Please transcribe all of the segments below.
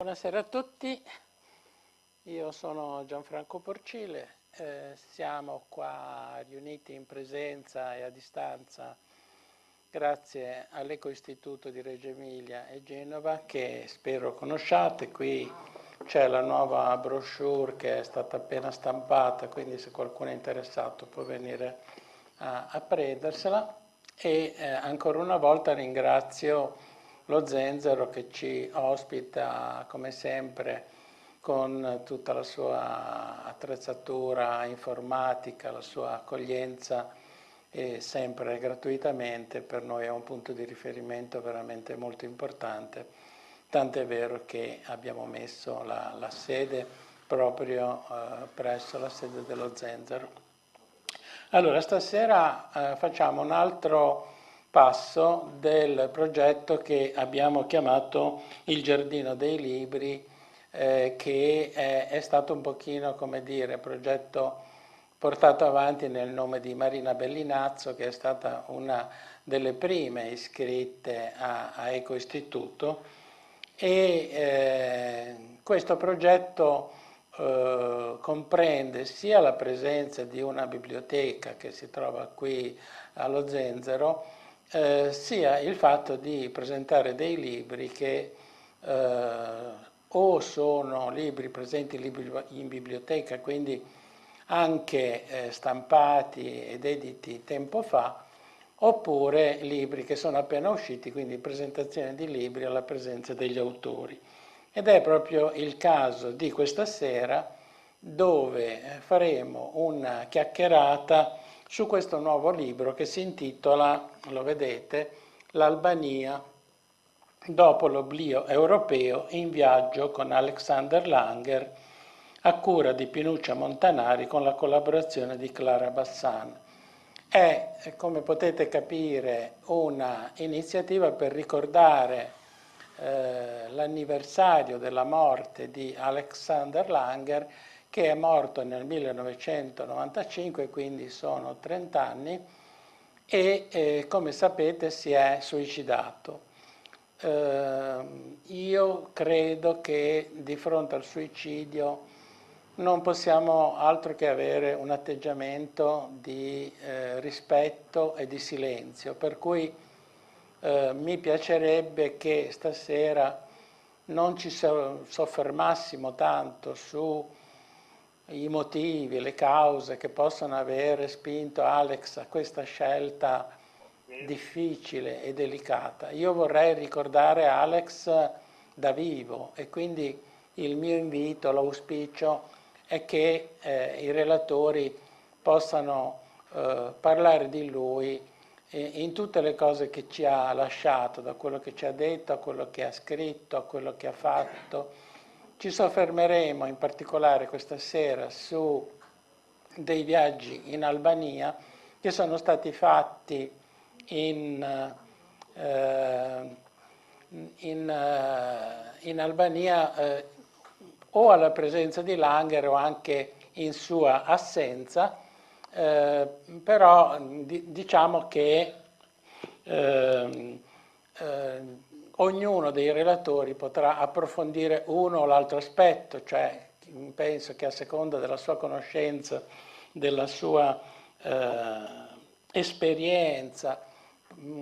Buonasera a tutti, io sono Gianfranco Porcile, siamo qua riuniti in presenza e a distanza grazie all'Ecoistituto di Reggio Emilia e Genova che spero conosciate. Qui c'è la nuova brochure che è stata appena stampata, quindi se qualcuno è interessato può venire a prendersela. E ancora una volta ringrazio lo Zenzero che ci ospita come sempre con tutta la sua attrezzatura informatica, la sua accoglienza e sempre gratuitamente. Per noi è un punto di riferimento veramente molto importante, tant'è vero che abbiamo messo la sede proprio presso la sede dello Zenzero. Allora, stasera facciamo un altro passo del progetto che abbiamo chiamato il Giardino dei Libri, che è stato un pochino, come dire, progetto portato avanti nel nome di Marina Bellinazzo, che è stata una delle prime iscritte a Ecoistituto, e questo progetto comprende sia la presenza di una biblioteca che si trova qui allo Zenzero, sia il fatto di presentare dei libri che o sono libri presenti in biblioteca, quindi anche stampati ed editi tempo fa, oppure libri che sono appena usciti, quindi presentazione di libri alla presenza degli autori. Ed è proprio il caso di questa sera, dove faremo una chiacchierata su questo nuovo libro che si intitola, lo vedete, L'Albania dopo l'oblio europeo in viaggio con Alexander Langer, a cura di Pinuccia Montanari con la collaborazione di Clara Bassan. È, come potete capire, una iniziativa per ricordare l'anniversario della morte di Alexander Langer, che è morto nel 1995, quindi sono 30 anni, e come sapete si è suicidato. Io credo che di fronte al suicidio non possiamo altro che avere un atteggiamento di rispetto e di silenzio, per cui mi piacerebbe che stasera non ci soffermassimo tanto sui motivi, le cause che possono avere spinto Alex a questa scelta difficile e delicata. Io vorrei ricordare Alex da vivo e quindi il mio invito, l'auspicio è che i relatori possano parlare di lui in tutte le cose che ci ha lasciato, da quello che ci ha detto a quello che ha scritto, a quello che ha fatto. Ci soffermeremo in particolare questa sera su dei viaggi in Albania che sono stati fatti in, in Albania o alla presenza di Langer o anche in sua assenza, però diciamo che eh, eh, ognuno dei relatori potrà approfondire uno o l'altro aspetto, cioè penso che a seconda della sua conoscenza, della sua esperienza,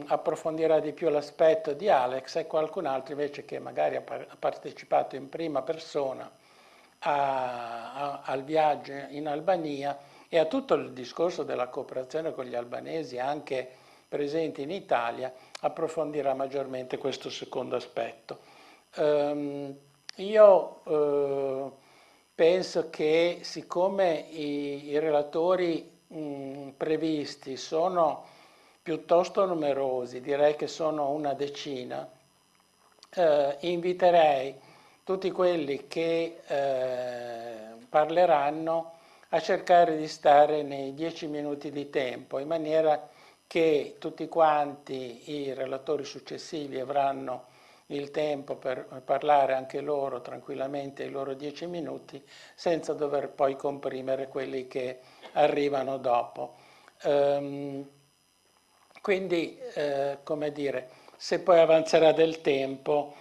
approfondirà di più l'aspetto di Alex, e qualcun altro invece che magari ha partecipato in prima persona al viaggio in Albania e a tutto il discorso della cooperazione con gli albanesi anche presenti in Italia, approfondirà maggiormente questo secondo aspetto. Io penso che siccome i relatori previsti sono piuttosto numerosi, direi che sono una decina, inviterei tutti quelli che parleranno a cercare di stare nei 10 minuti di tempo, in maniera che tutti quanti i relatori successivi avranno il tempo per parlare anche loro tranquillamente i loro 10 minuti, senza dover poi comprimere quelli che arrivano dopo. Quindi, come dire, se poi avanzerà del tempo,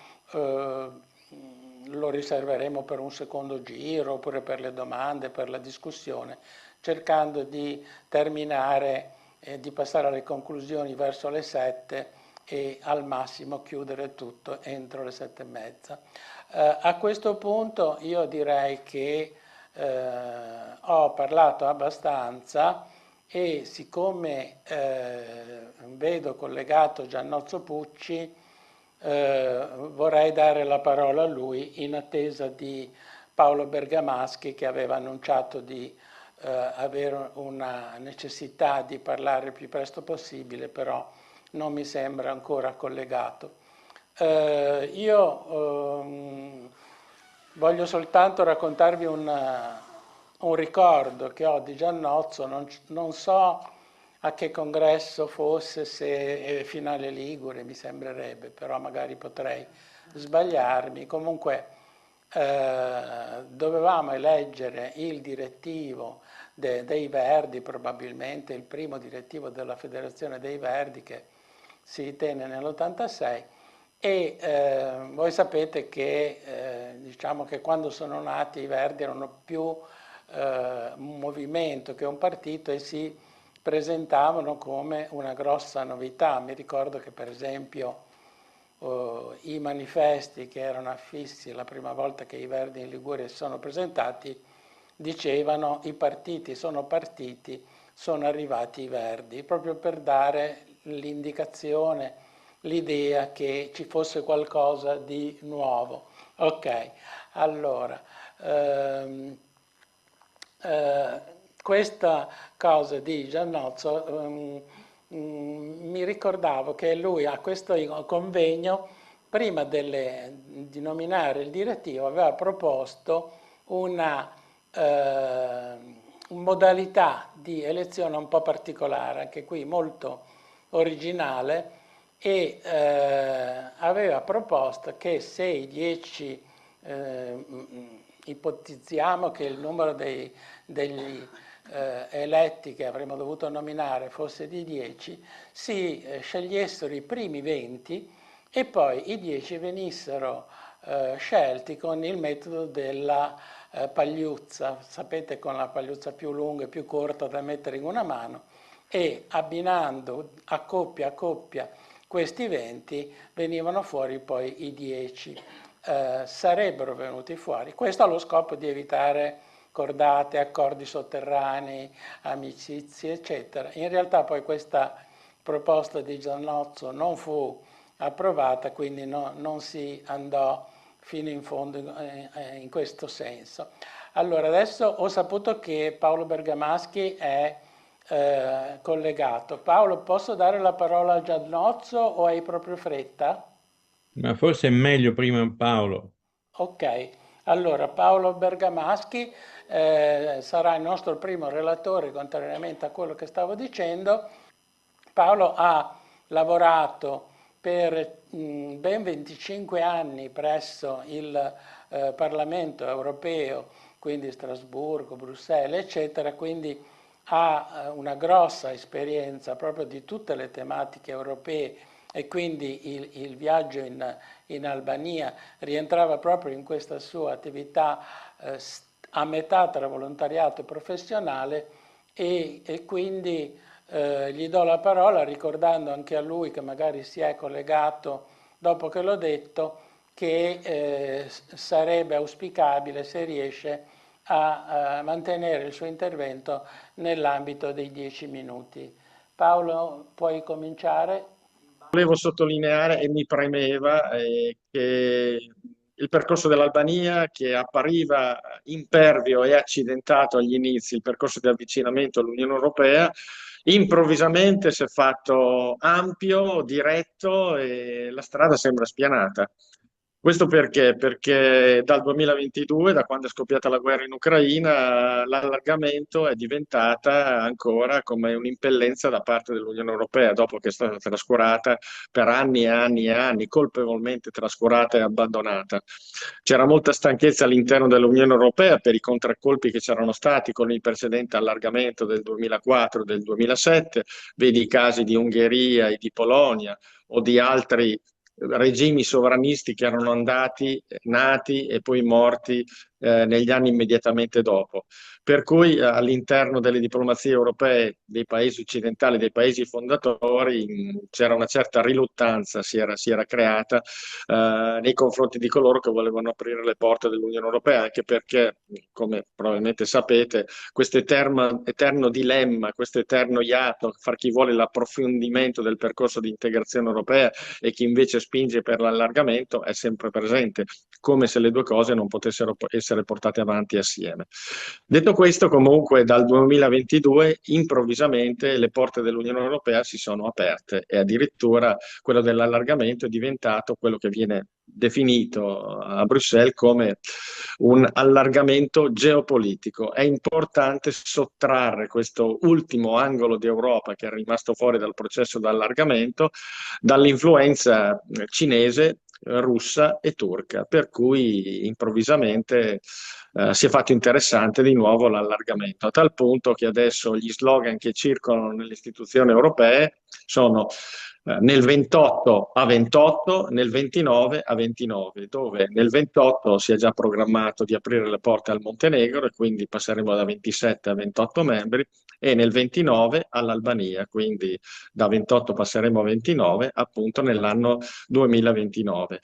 lo riserveremo per un secondo giro, oppure per le domande, per la discussione, cercando di terminare di passare alle conclusioni verso le 7 e al massimo chiudere tutto entro le 7:30. A questo punto io direi che ho parlato abbastanza e siccome vedo collegato Giannozzo Pucci, vorrei dare la parola a lui in attesa di Paolo Bergamaschi, che aveva annunciato di avere una necessità di parlare il più presto possibile, però non mi sembra ancora collegato. Io voglio soltanto raccontarvi un ricordo che ho di Giannozzo, non so a che congresso fosse, se è Finale Ligure mi sembrerebbe, però magari potrei sbagliarmi. Comunque dovevamo eleggere il direttivo dei Verdi, probabilmente il primo direttivo della Federazione dei Verdi che si tenne nell'86 e voi sapete che diciamo che quando sono nati i Verdi erano più un movimento che un partito e si presentavano come una grossa novità. Mi ricordo che per esempio i manifesti che erano affissi la prima volta che i Verdi in Liguria si sono presentati dicevano i partiti sono partiti, sono arrivati i Verdi, proprio per dare l'indicazione, l'idea che ci fosse qualcosa di nuovo. Ok, allora, questa cosa di Giannozzo mi ricordavo che lui a questo convegno, prima di nominare il direttivo, aveva proposto una modalità di elezione un po' particolare, anche qui molto originale, e aveva proposto che se i 10, ipotizziamo che il numero degli eletti che avremmo dovuto nominare fosse di 10, si scegliessero i primi 20 e poi i 10 venissero scelti con il metodo della pagliuzza, sapete, con la pagliuzza più lunga e più corta da mettere in una mano, e abbinando a coppia questi 20 venivano fuori poi i 10. Sarebbero venuti fuori. Questo allo scopo di evitare cordate, accordi sotterranei, amicizie, eccetera. In realtà poi questa proposta di Giannozzo non fu approvata, quindi non si andò fino in fondo in questo senso. Allora, adesso ho saputo che Paolo Bergamaschi è collegato. Paolo, posso dare la parola a Giannozzo o hai proprio fretta? Ma forse è meglio prima Paolo. Ok, allora Paolo Bergamaschi sarà il nostro primo relatore, contrariamente a quello che stavo dicendo. Paolo ha lavorato per ben 25 anni presso il Parlamento europeo, quindi Strasburgo, Bruxelles, eccetera, quindi ha una grossa esperienza proprio di tutte le tematiche europee e quindi il viaggio in Albania rientrava proprio in questa sua attività a metà tra volontariato e professionale e quindi gli do la parola ricordando anche a lui che magari si è collegato dopo che l'ho detto che sarebbe auspicabile se riesce a mantenere il suo intervento nell'ambito dei 10 minuti. Paolo, puoi cominciare? Volevo sottolineare e mi premeva che il percorso dell'Albania, che appariva impervio e accidentato agli inizi, il percorso di avvicinamento all'Unione Europea, improvvisamente si è fatto ampio, diretto e la strada sembra spianata. Questo perché? Perché dal 2022, da quando è scoppiata la guerra in Ucraina, l'allargamento è diventata ancora come un'impellenza da parte dell'Unione Europea, dopo che è stata trascurata per anni e anni e anni, colpevolmente trascurata e abbandonata. C'era molta stanchezza all'interno dell'Unione Europea per i contraccolpi che c'erano stati con il precedente allargamento del 2004 e del 2007, vedi i casi di Ungheria e di Polonia o di altri regimi sovranisti che erano nati e poi morti negli anni immediatamente dopo. Per cui all'interno delle diplomazie europee dei paesi occidentali, dei paesi fondatori, c'era una certa riluttanza, si era creata nei confronti di coloro che volevano aprire le porte dell'Unione Europea, anche perché, come probabilmente sapete, questo eterno dilemma, questo eterno iato fra chi vuole l'approfondimento del percorso di integrazione europea e chi invece spinge per l'allargamento è sempre presente, come se le due cose non potessero essere portate avanti assieme. Detto questo, comunque dal 2022 improvvisamente le porte dell'Unione Europea si sono aperte e addirittura quello dell'allargamento è diventato quello che viene definito a Bruxelles come un allargamento geopolitico. È importante sottrarre questo ultimo angolo d'Europa che è rimasto fuori dal processo d'allargamento dall'influenza cinese, russa e turca, per cui improvvisamente si è fatto interessante di nuovo l'allargamento, a tal punto che adesso gli slogan che circolano nelle istituzioni europee sono nel 28 a 28, nel 29 a 29, dove nel 28 si è già programmato di aprire le porte al Montenegro e quindi passeremo da 27 a 28 membri, e nel 29 all'Albania, quindi da 28 passeremo a 29 appunto nell'anno 2029.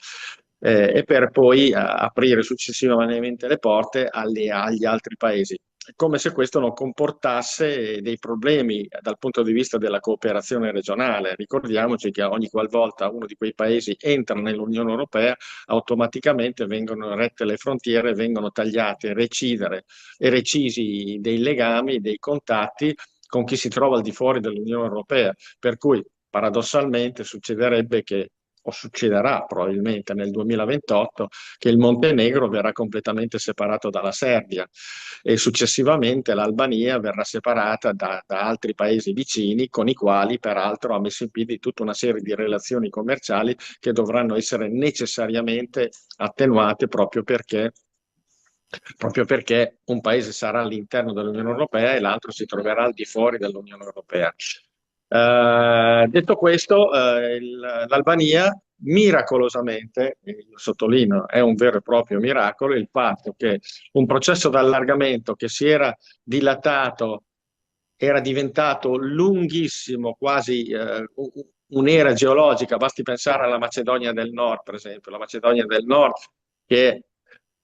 E per poi aprire successivamente le porte agli altri paesi, come se questo non comportasse dei problemi dal punto di vista della cooperazione regionale. Ricordiamoci che ogni qualvolta uno di quei paesi entra nell'Unione Europea, automaticamente vengono rette le frontiere, vengono tagliate, recisi dei legami, dei contatti con chi si trova al di fuori dell'Unione Europea. Per cui paradossalmente succederebbe che, o succederà probabilmente nel 2028, che il Montenegro verrà completamente separato dalla Serbia e successivamente l'Albania verrà separata da altri paesi vicini con i quali peraltro ha messo in piedi tutta una serie di relazioni commerciali che dovranno essere necessariamente attenuate proprio perché un paese sarà all'interno dell'Unione Europea e l'altro si troverà al di fuori dell'Unione Europea. Detto questo, l'Albania miracolosamente, e io sottolineo, è un vero e proprio miracolo il fatto che un processo di allargamento che si era dilatato, era diventato lunghissimo, quasi un'era geologica. Basti pensare alla Macedonia del Nord, per esempio, la Macedonia del Nord che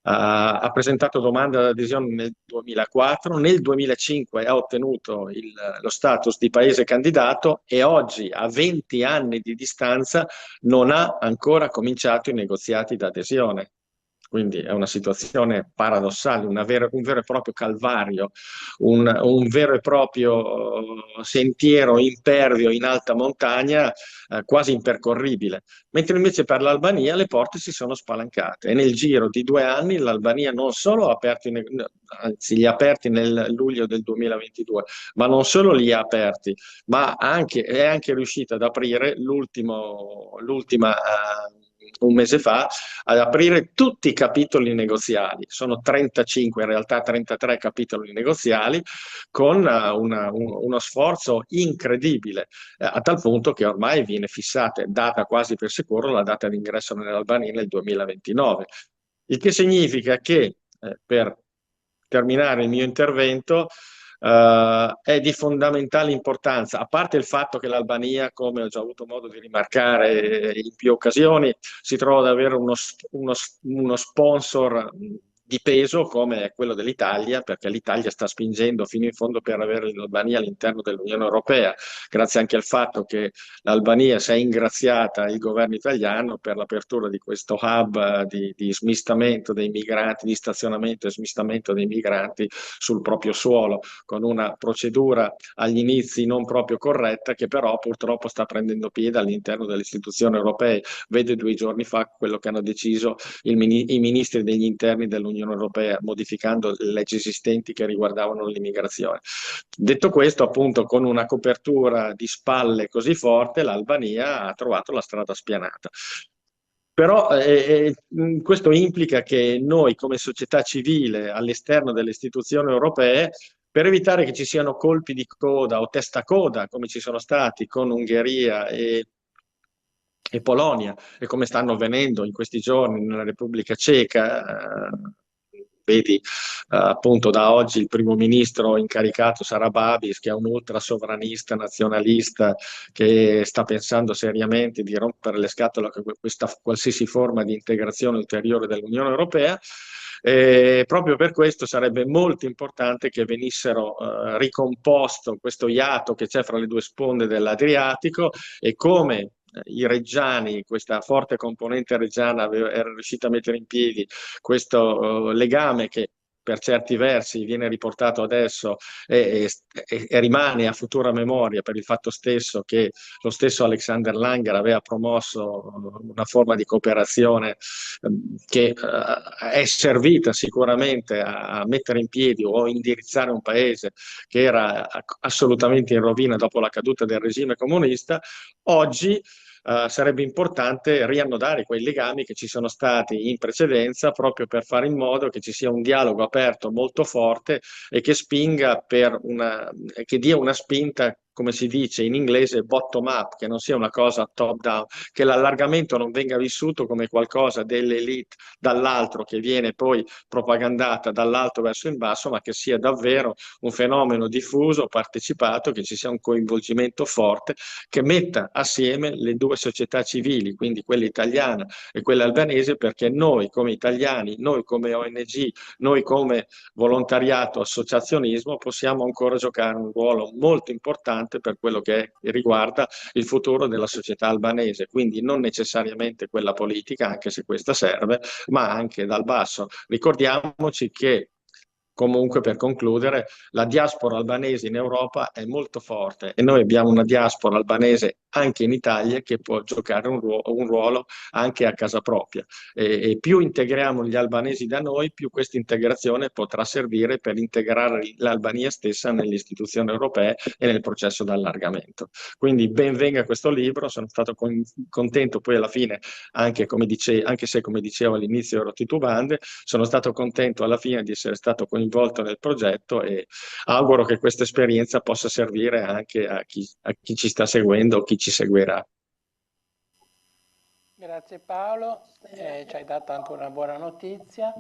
ha presentato domanda d'adesione nel 2004, nel 2005 ha ottenuto lo status di paese candidato e oggi, a 20 anni di distanza, non ha ancora cominciato i negoziati d'adesione. Quindi è una situazione paradossale, un vero e proprio calvario, un vero e proprio sentiero impervio in alta montagna, quasi impercorribile. Mentre invece per l'Albania le porte si sono spalancate e nel giro di 2 anni l'Albania non solo ha aperto, anzi li ha aperti nel luglio del 2022, ma non solo li ha aperti, ma è anche riuscita ad aprire l'ultima un mese fa, ad aprire tutti i capitoli negoziali. Sono 35, in realtà 33 capitoli negoziali, con uno sforzo incredibile, a tal punto che ormai viene fissata, data quasi per sicuro, la data di ingresso nell'Albania nel 2029. Il che significa che, per terminare il mio intervento, è di fondamentale importanza, a parte il fatto che l'Albania, come ho già avuto modo di rimarcare in più occasioni, si trova ad avere uno sponsor di peso come è quello dell'Italia, perché l'Italia sta spingendo fino in fondo per avere l'Albania all'interno dell'Unione Europea, grazie anche al fatto che l'Albania si è ingraziata il governo italiano per l'apertura di questo hub di smistamento dei migranti, di stazionamento e smistamento dei migranti sul proprio suolo, con una procedura agli inizi non proprio corretta, che però purtroppo sta prendendo piede all'interno delle istituzioni europee. Vede 2 giorni fa quello che hanno deciso i ministri degli interni dell'Unione Europea, modificando le leggi esistenti che riguardavano l'immigrazione. Detto questo, appunto, con una copertura di spalle così forte, l'Albania ha trovato la strada spianata. Però questo implica che noi come società civile all'esterno delle istituzioni europee, per evitare che ci siano colpi di coda o testacoda come ci sono stati con Ungheria e e Polonia, e come stanno avvenendo in questi giorni nella Repubblica Ceca. Vedi, appunto da oggi il primo ministro incaricato sarà Babis, che è un ultra sovranista nazionalista che sta pensando seriamente di rompere le scatole a questa qualsiasi forma di integrazione ulteriore dell'Unione Europea. E proprio per questo sarebbe molto importante che venissero ricomposto questo iato che c'è fra le due sponde dell'Adriatico, e come i reggiani, questa forte componente reggiana era riuscita a mettere in piedi questo legame che per certi versi viene riportato adesso e rimane a futura memoria per il fatto stesso che lo stesso Alexander Langer aveva promosso una forma di cooperazione che è servita sicuramente a mettere in piedi o indirizzare un paese che era assolutamente in rovina dopo la caduta del regime comunista. Oggi sarebbe importante riannodare quei legami che ci sono stati in precedenza, proprio per fare in modo che ci sia un dialogo aperto molto forte e che spinga che dia una spinta, come si dice in inglese, bottom up, che non sia una cosa top down, che l'allargamento non venga vissuto come qualcosa delle elite dall'altro che viene poi propagandata dall'alto verso il basso, ma che sia davvero un fenomeno diffuso, partecipato, che ci sia un coinvolgimento forte che metta assieme le due società civili, quindi quella italiana e quella albanese, perché noi come italiani, noi come ONG, noi come volontariato, associazionismo, possiamo ancora giocare un ruolo molto importante per quello che riguarda il futuro della società albanese, quindi non necessariamente quella politica, anche se questa serve, ma anche dal basso. Ricordiamoci che comunque, per concludere, la diaspora albanese in Europa è molto forte e noi abbiamo una diaspora albanese anche in Italia che può giocare un ruolo anche a casa propria. E più integriamo gli albanesi da noi, più questa integrazione potrà servire per integrare l'Albania stessa nelle istituzioni europee e nel processo d'allargamento. Quindi ben venga questo libro, sono stato contento poi alla fine, anche se come dicevo all'inizio ero titubante, sono stato contento alla fine di essere stato coinvolto nel progetto e auguro che questa esperienza possa servire anche a chi ci sta seguendo o chi ci seguirà. Grazie Paolo, ci hai dato anche una buona notizia.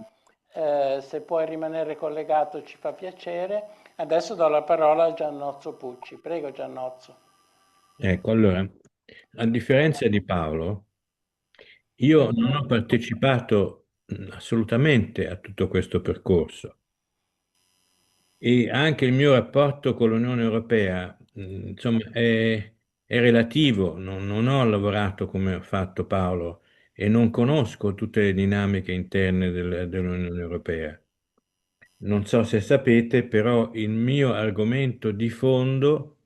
Se puoi rimanere collegato ci fa piacere. Adesso do la parola a Giannozzo Pucci. Prego Giannozzo. Ecco, allora, a differenza di Paolo, io non ho partecipato assolutamente a tutto questo percorso e anche il mio rapporto con l'Unione Europea, insomma, è relativo, non ho lavorato come ha fatto Paolo e non conosco tutte le dinamiche interne dell'Unione Europea. Non so se sapete, però il mio argomento di fondo,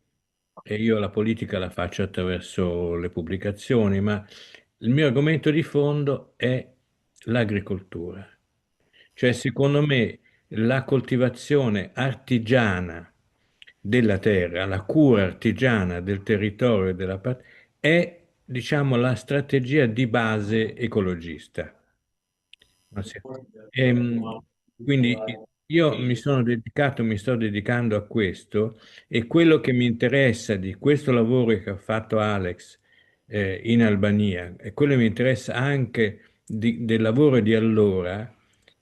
e io la politica la faccio attraverso le pubblicazioni, ma il mio argomento di fondo è l'agricoltura. Cioè, secondo me, la coltivazione artigiana della terra, la cura artigiana del territorio e della è, diciamo, la strategia di base ecologista. Ma sì. Quindi io mi sono dedicato, mi sto dedicando a questo e quello che mi interessa di questo lavoro che ha fatto Alex in Albania e quello che mi interessa anche del lavoro di allora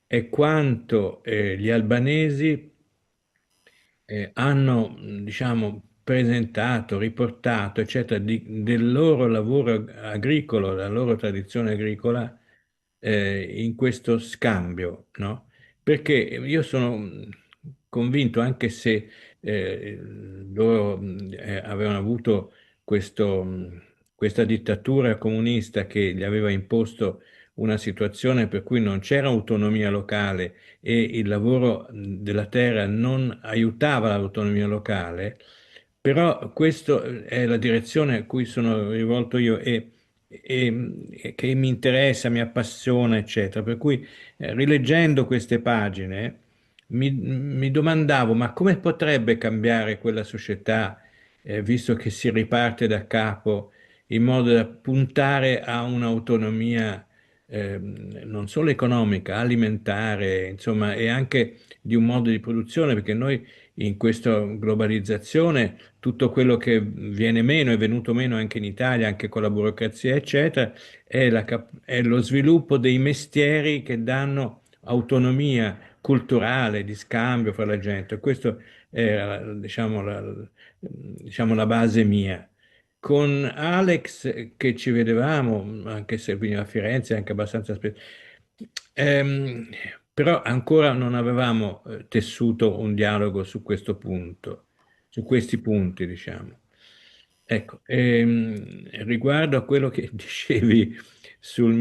è quanto gli albanesi hanno, diciamo, presentato, riportato, eccetera, del loro lavoro agricolo, della loro tradizione agricola in questo scambio, no? Perché io sono convinto, anche se loro avevano avuto questa dittatura comunista che gli aveva imposto una situazione per cui non c'era autonomia locale e il lavoro della terra non aiutava l'autonomia locale, però questa è la direzione a cui sono rivolto io e che mi interessa, mi appassiona, eccetera. Per cui rileggendo queste pagine mi domandavo, ma come potrebbe cambiare quella società, visto che si riparte da capo, in modo da puntare a un'autonomia non solo economica, alimentare, insomma, e anche di un modo di produzione, perché noi in questa globalizzazione tutto quello che viene meno, è venuto meno anche in Italia, anche con la burocrazia, eccetera, è lo sviluppo dei mestieri che danno autonomia culturale, di scambio fra la gente. Questo è, diciamo, la base mia. Con Alex che ci vedevamo, anche se veniva a Firenze, anche abbastanza spesso, ehm, però ancora non avevamo tessuto un dialogo su questo punto, su questi punti, diciamo. Ecco, riguardo a quello che dicevi sul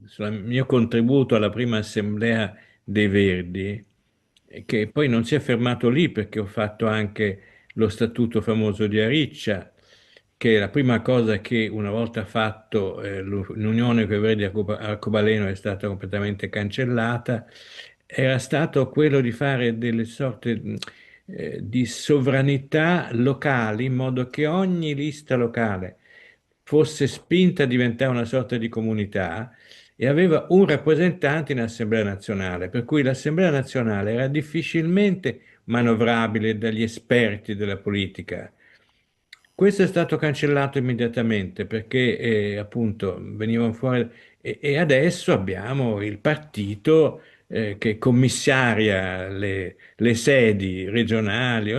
sul mio contributo alla prima assemblea dei Verdi, che poi non si è fermato lì perché ho fatto anche lo statuto famoso di Ariccia, che è la prima cosa che una volta fatto l'unione con i Verdi Arcobaleno è stata completamente cancellata, era stato quello di fare delle sorte di sovranità locali in modo che ogni lista locale fosse spinta a diventare una sorta di comunità e aveva un rappresentante in Assemblea nazionale, per cui l'Assemblea nazionale era difficilmente manovrabile dagli esperti della politica. Questo è stato cancellato immediatamente perché appunto venivano fuori e adesso abbiamo il partito che commissaria le sedi regionali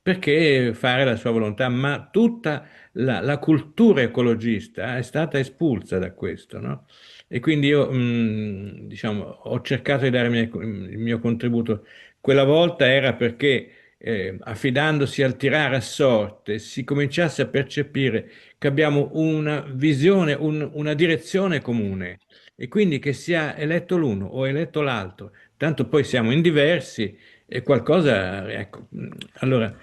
perché fare la sua volontà, ma tutta la cultura ecologista è stata espulsa da questo, no? E quindi io, diciamo, ho cercato di dare il mio contributo. Quella volta era perché, affidandosi al tirare a sorte, si cominciasse a percepire che abbiamo una visione, una direzione comune e quindi che sia eletto l'uno o eletto l'altro, tanto poi siamo in diversi e qualcosa, ecco, allora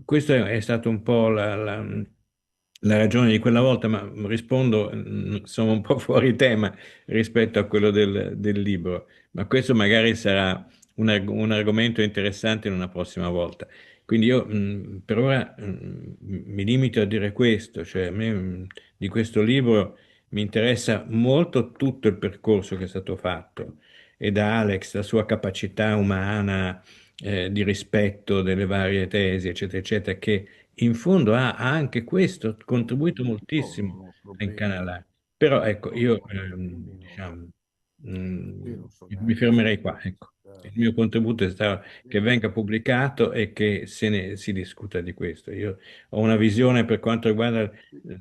questo è stato un po' la ragione di quella volta, ma rispondo, sono un po' fuori tema rispetto a quello del libro, ma questo magari sarà un argomento interessante in una prossima volta. Quindi io per ora mi limito a dire questo, cioè a me di questo libro mi interessa molto tutto il percorso che è stato fatto e da Alex, la sua capacità umana di rispetto delle varie tesi, eccetera, eccetera, che in fondo ha anche questo contribuito moltissimo Non ho a problemi, incanalare. Però ecco, non ho io problemi, diciamo, io non so mi neanche se fermerei qua. Ecco. Il eh, mio contributo è stato che io- venga pubblicato e che se ne si discuta di questo. Io ho una visione per quanto riguarda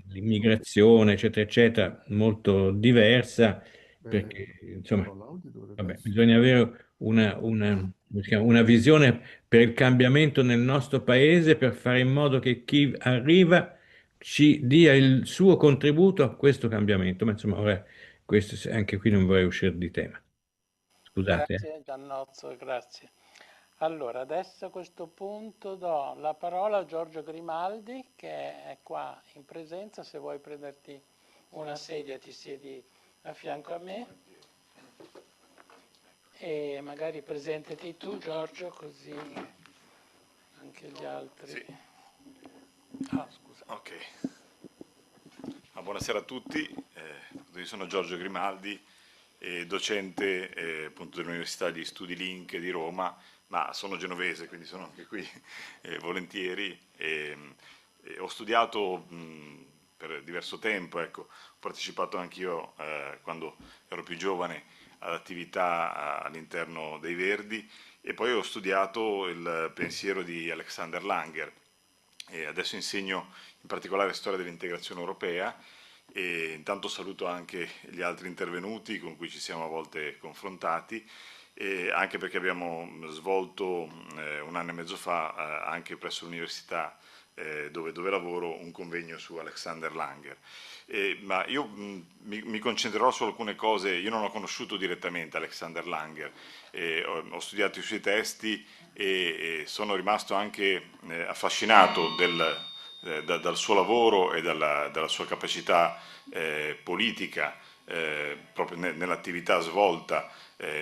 l'immigrazione, eccetera, eccetera, molto diversa, bene, perché insomma, però l'audio dovrebbe vabbè, essere bisogna avere come si chiama, una visione per il cambiamento nel nostro paese, per fare in modo che chi arriva ci dia il suo contributo a questo cambiamento. Ma insomma, ora, anche qui non vorrei uscire di tema. Scusate. Grazie Giannozzo, grazie. Allora, adesso a questo punto do la parola a Giorgio Grimaldi che è qua in presenza, se vuoi prenderti una sedia ti siedi a fianco a me e magari presentati tu Giorgio così anche gli altri. Sì, Ah, scusa. ok. Buonasera a tutti, io sono Giorgio Grimaldi, docente appunto dell'Università di Studi Link di Roma, ma sono genovese, quindi sono anche qui volentieri. Ho studiato per diverso tempo, ecco, ho partecipato anch'io quando ero più giovane ad attività all'interno dei Verdi e poi ho studiato il pensiero di Alexander Langer e adesso insegno in particolare storia dell'integrazione europea e intanto saluto anche gli altri intervenuti con cui ci siamo a volte confrontati e anche perché abbiamo svolto un anno e mezzo fa anche presso l'università dove lavoro un convegno su Alexander Langer. Ma io mi concentrerò su alcune cose, io non ho conosciuto direttamente Alexander Langer, ho studiato i suoi testi e sono rimasto anche affascinato dal suo lavoro e dalla sua capacità politica proprio nell'attività svolta,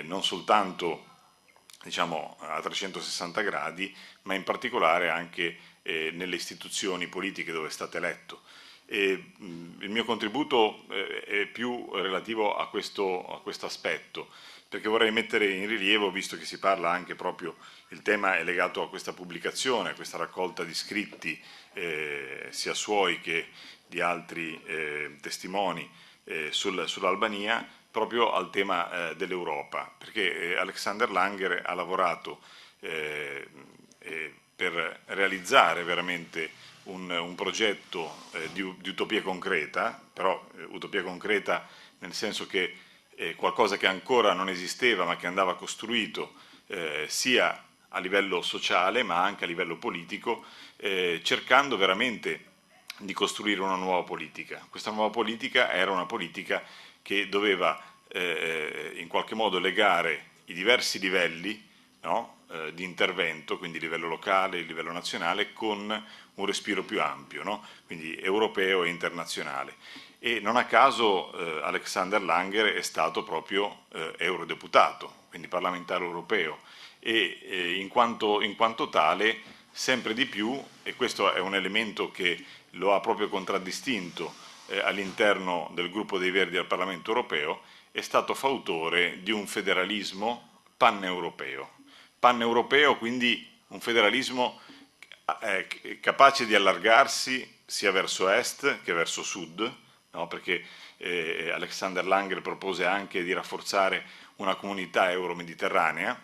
non soltanto diciamo, a 360 gradi, ma in particolare anche nelle istituzioni politiche dove è stato eletto. E il mio contributo è più relativo a questo aspetto, perché vorrei mettere in rilievo, visto che si parla anche proprio, il tema è legato a questa pubblicazione, a questa raccolta di scritti, sia suoi che di altri testimoni sull'Albania, proprio al tema dell'Europa, perché Alexander Langer ha lavorato per realizzare veramente un progetto di utopia concreta, però utopia concreta nel senso che qualcosa che ancora non esisteva ma che andava costruito sia a livello sociale ma anche a livello politico, cercando veramente di costruire una nuova politica. Questa nuova politica era una politica che doveva in qualche modo legare i diversi livelli, no, di intervento, quindi il livello locale, il livello nazionale, con un respiro più ampio, no? Quindi europeo e internazionale. E non a caso Alexander Langer è stato proprio eurodeputato, quindi parlamentare europeo, e in quanto tale sempre di più, e questo è un elemento che lo ha proprio contraddistinto all'interno del gruppo dei Verdi al Parlamento europeo, è stato fautore di un federalismo paneuropeo. Paneuropeo, quindi un federalismo capace di allargarsi sia verso est che verso sud, no? Perché Alexander Langer propose anche di rafforzare una comunità euro-mediterranea,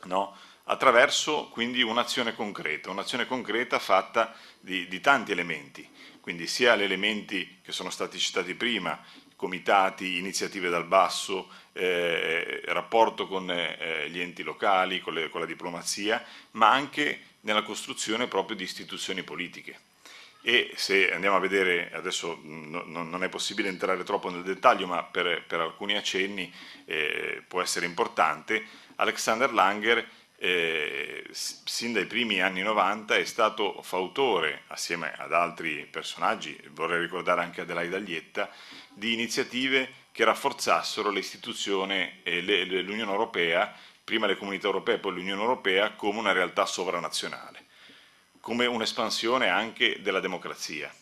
no? Attraverso quindi un'azione concreta fatta di tanti elementi, quindi sia gli elementi che sono stati citati prima, comitati, iniziative dal basso, rapporto con gli enti locali, con la diplomazia, ma anche nella costruzione proprio di istituzioni politiche. E se andiamo a vedere, adesso non è possibile entrare troppo nel dettaglio, ma per alcuni accenni può essere importante, Alexander Langer sin dai primi anni 90 è stato fautore, assieme ad altri personaggi, vorrei ricordare anche Adelaide Aglietta, di iniziative che rafforzassero l'istituzione e l'Unione Europea, prima le comunità europee e poi l'Unione Europea, come una realtà sovranazionale, come un'espansione anche della democrazia,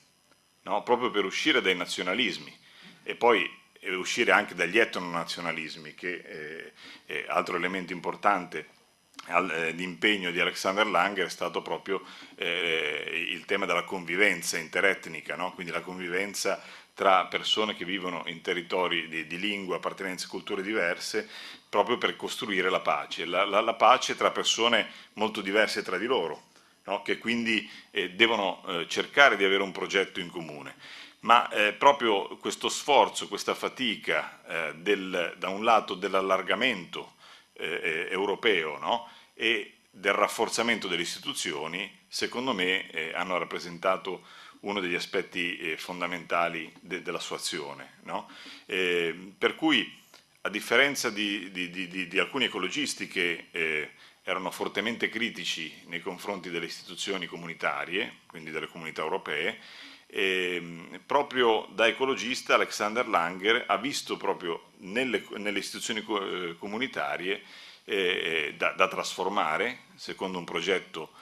no? Proprio per uscire dai nazionalismi e poi uscire anche dagli etnonazionalismi, che è altro elemento importante. L'impegno di Alexander Langer è stato proprio il tema della convivenza interetnica, no? Quindi la convivenza tra persone che vivono in territori di lingua, appartenenze, culture diverse, proprio per costruire la pace, la pace tra persone molto diverse tra di loro, no? Che quindi devono cercare di avere un progetto in comune. Ma proprio questo sforzo, questa fatica da un lato dell'allargamento europeo, no? E del rafforzamento delle istituzioni, secondo me hanno rappresentato uno degli aspetti fondamentali della sua azione, no? Per cui, a differenza di alcuni ecologisti che erano fortemente critici nei confronti delle istituzioni comunitarie, quindi delle comunità europee, proprio da ecologista Alexander Langer ha visto proprio nelle istituzioni comunitarie da trasformare, secondo un progetto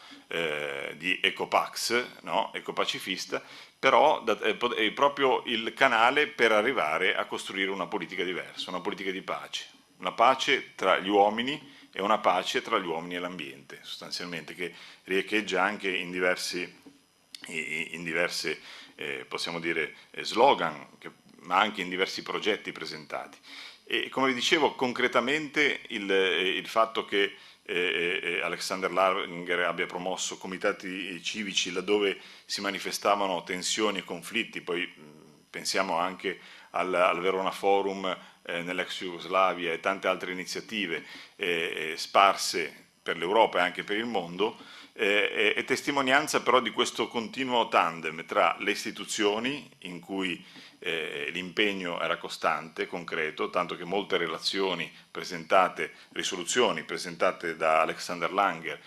di Ecopax, no? Ecopacifista, però è proprio il canale per arrivare a costruire una politica diversa, una politica di pace, una pace tra gli uomini e una pace tra gli uomini e l'ambiente, sostanzialmente, che riecheggia anche in diverse possiamo dire slogan, ma anche in diversi progetti presentati. E come vi dicevo, concretamente il fatto che Alexander Langer abbia promosso comitati civici laddove si manifestavano tensioni e conflitti, poi pensiamo anche al Verona Forum nell'ex Jugoslavia e tante altre iniziative sparse per l'Europa e anche per il mondo, è testimonianza però di questo continuo tandem tra le istituzioni, in cui l'impegno era costante, concreto, tanto che molte risoluzioni presentate da Alexander Langer,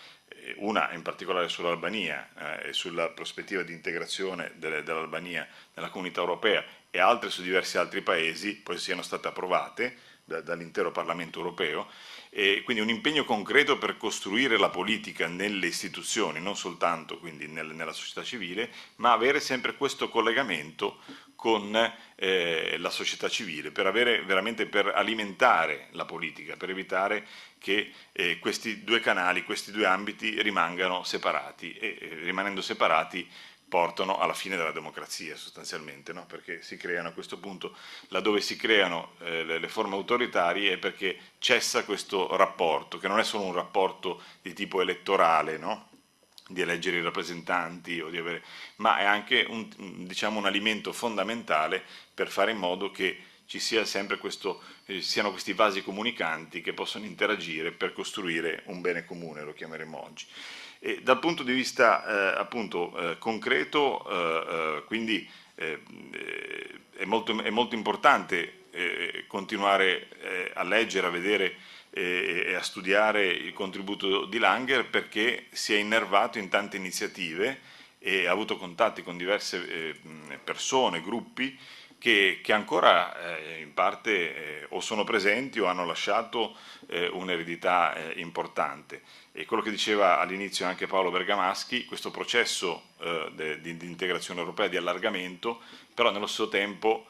una in particolare sull'Albania e sulla prospettiva di integrazione dell'Albania nella comunità europea, e altre su diversi altri paesi, poi siano state approvate dall'intero Parlamento europeo, e quindi un impegno concreto per costruire la politica nelle istituzioni, non soltanto quindi nella società civile, ma avere sempre questo collegamento con la società civile, per avere veramente, per alimentare la politica, per evitare che questi due canali, questi due ambiti rimangano separati, e rimanendo separati portano alla fine della democrazia sostanzialmente, no? Perché si creano a questo punto, laddove si creano le forme autoritarie, è perché cessa questo rapporto, che non è solo un rapporto di tipo elettorale, no? Di eleggere i rappresentanti, o di avere, ma è anche diciamo, un alimento fondamentale per fare in modo che ci sia sempre questo, siano questi vasi comunicanti che possono interagire per costruire un bene comune, lo chiameremo oggi. E dal punto di vista appunto concreto, quindi è molto importante continuare a leggere, a vedere e a studiare il contributo di Langer, perché si è innervato in tante iniziative e ha avuto contatti con diverse persone, gruppi che ancora in parte o sono presenti o hanno lasciato un'eredità importante. E quello che diceva all'inizio anche Paolo Bergamaschi, questo processo di integrazione europea, di allargamento, però nello stesso tempo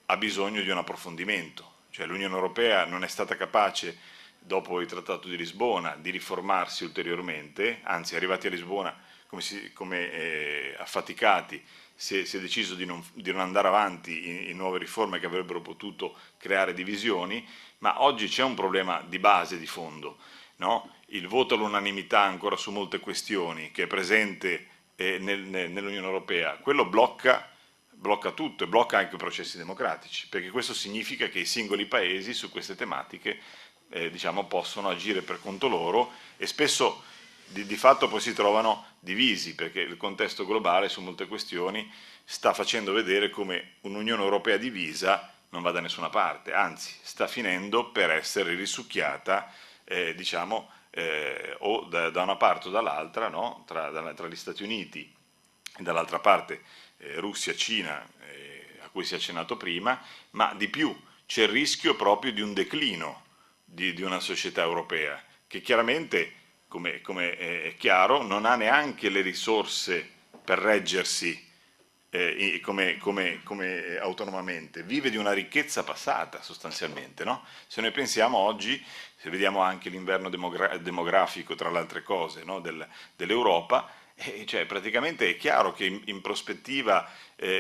ha bisogno di un approfondimento, cioè l'Unione Europea non è stata capace, dopo il Trattato di Lisbona, di riformarsi ulteriormente, anzi arrivati a Lisbona come affaticati si è deciso di non andare avanti in nuove riforme che avrebbero potuto creare divisioni, ma oggi c'è un problema di base, di fondo, no? Il voto all'unanimità ancora su molte questioni che è presente nell'Unione Europea, quello blocca tutto e blocca anche i processi democratici, perché questo significa che i singoli paesi su queste tematiche diciamo, possono agire per conto loro, e spesso di fatto poi si trovano divisi, perché il contesto globale su molte questioni sta facendo vedere come un'Unione Europea divisa non va da nessuna parte, anzi sta finendo per essere risucchiata diciamo, o da una parte o dall'altra, no? tra gli Stati Uniti e dall'altra parte Russia, Cina, a cui si è accennato prima, ma di più c'è il rischio proprio di un declino di una società europea, che chiaramente, come è chiaro, non ha neanche le risorse per reggersi come autonomamente, vive di una ricchezza passata sostanzialmente, no? Se noi pensiamo oggi, se vediamo anche l'inverno demografico, tra le altre cose, no? dell'Europa, cioè praticamente è chiaro che in prospettiva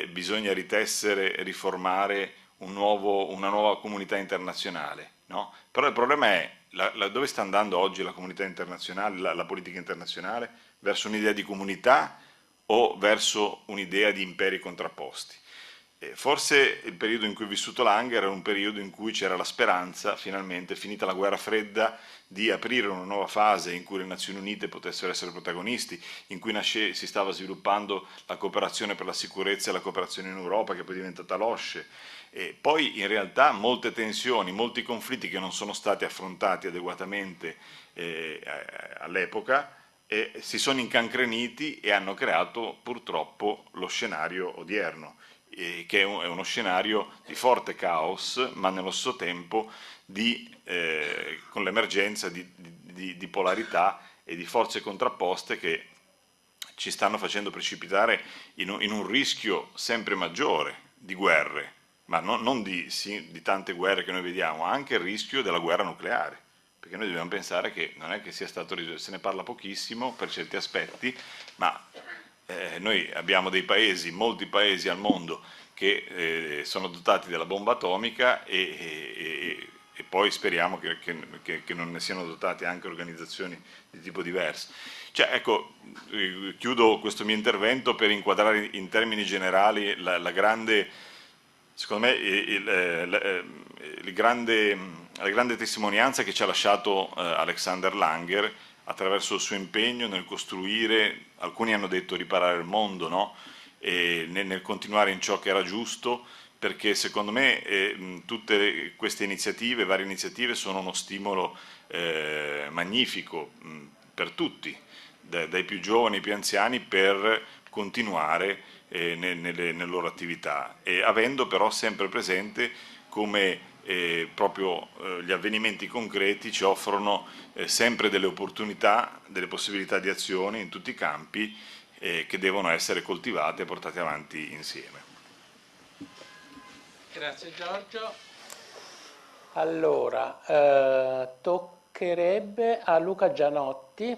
bisogna ritessere, riformare una nuova comunità internazionale, no? Però il problema è dove sta andando oggi la comunità internazionale, la politica internazionale, verso un'idea di comunità o verso un'idea di imperi contrapposti. Forse il periodo in cui è vissuto Langer era un periodo in cui c'era la speranza, finalmente, finita la guerra fredda, di aprire una nuova fase in cui le Nazioni Unite potessero essere protagonisti, in cui si stava sviluppando la cooperazione per la sicurezza e la cooperazione in Europa, che poi è diventata l'OSCE. E poi in realtà molte tensioni, molti conflitti che non sono stati affrontati adeguatamente all'epoca si sono incancreniti e hanno creato purtroppo lo scenario odierno, che è uno scenario di forte caos, ma nello stesso tempo con l'emergenza di polarità e di forze contrapposte che ci stanno facendo precipitare in un rischio sempre maggiore di guerre, ma non di tante guerre che noi vediamo, anche il rischio della guerra nucleare, perché noi dobbiamo pensare che non è che sia stato risolto, se ne parla pochissimo per certi aspetti, ma noi abbiamo dei paesi, molti paesi al mondo che sono dotati della bomba atomica e poi speriamo che non ne siano dotati anche organizzazioni di tipo diverso. Cioè, ecco, chiudo questo mio intervento per inquadrare in termini generali la grande, secondo me, la grande testimonianza che ci ha lasciato Alexander Langer attraverso il suo impegno nel costruire, alcuni hanno detto riparare il mondo, no? E nel continuare in ciò che era giusto, perché secondo me tutte queste iniziative, varie iniziative, sono uno stimolo magnifico per tutti, dai più giovani ai più anziani, per continuare nelle loro attività, e avendo però sempre presente come proprio gli avvenimenti concreti ci offrono sempre delle opportunità, delle possibilità di azione in tutti i campi che devono essere coltivate e portate avanti insieme. Grazie Giorgio. Allora, toccherebbe a Luca Gianotti,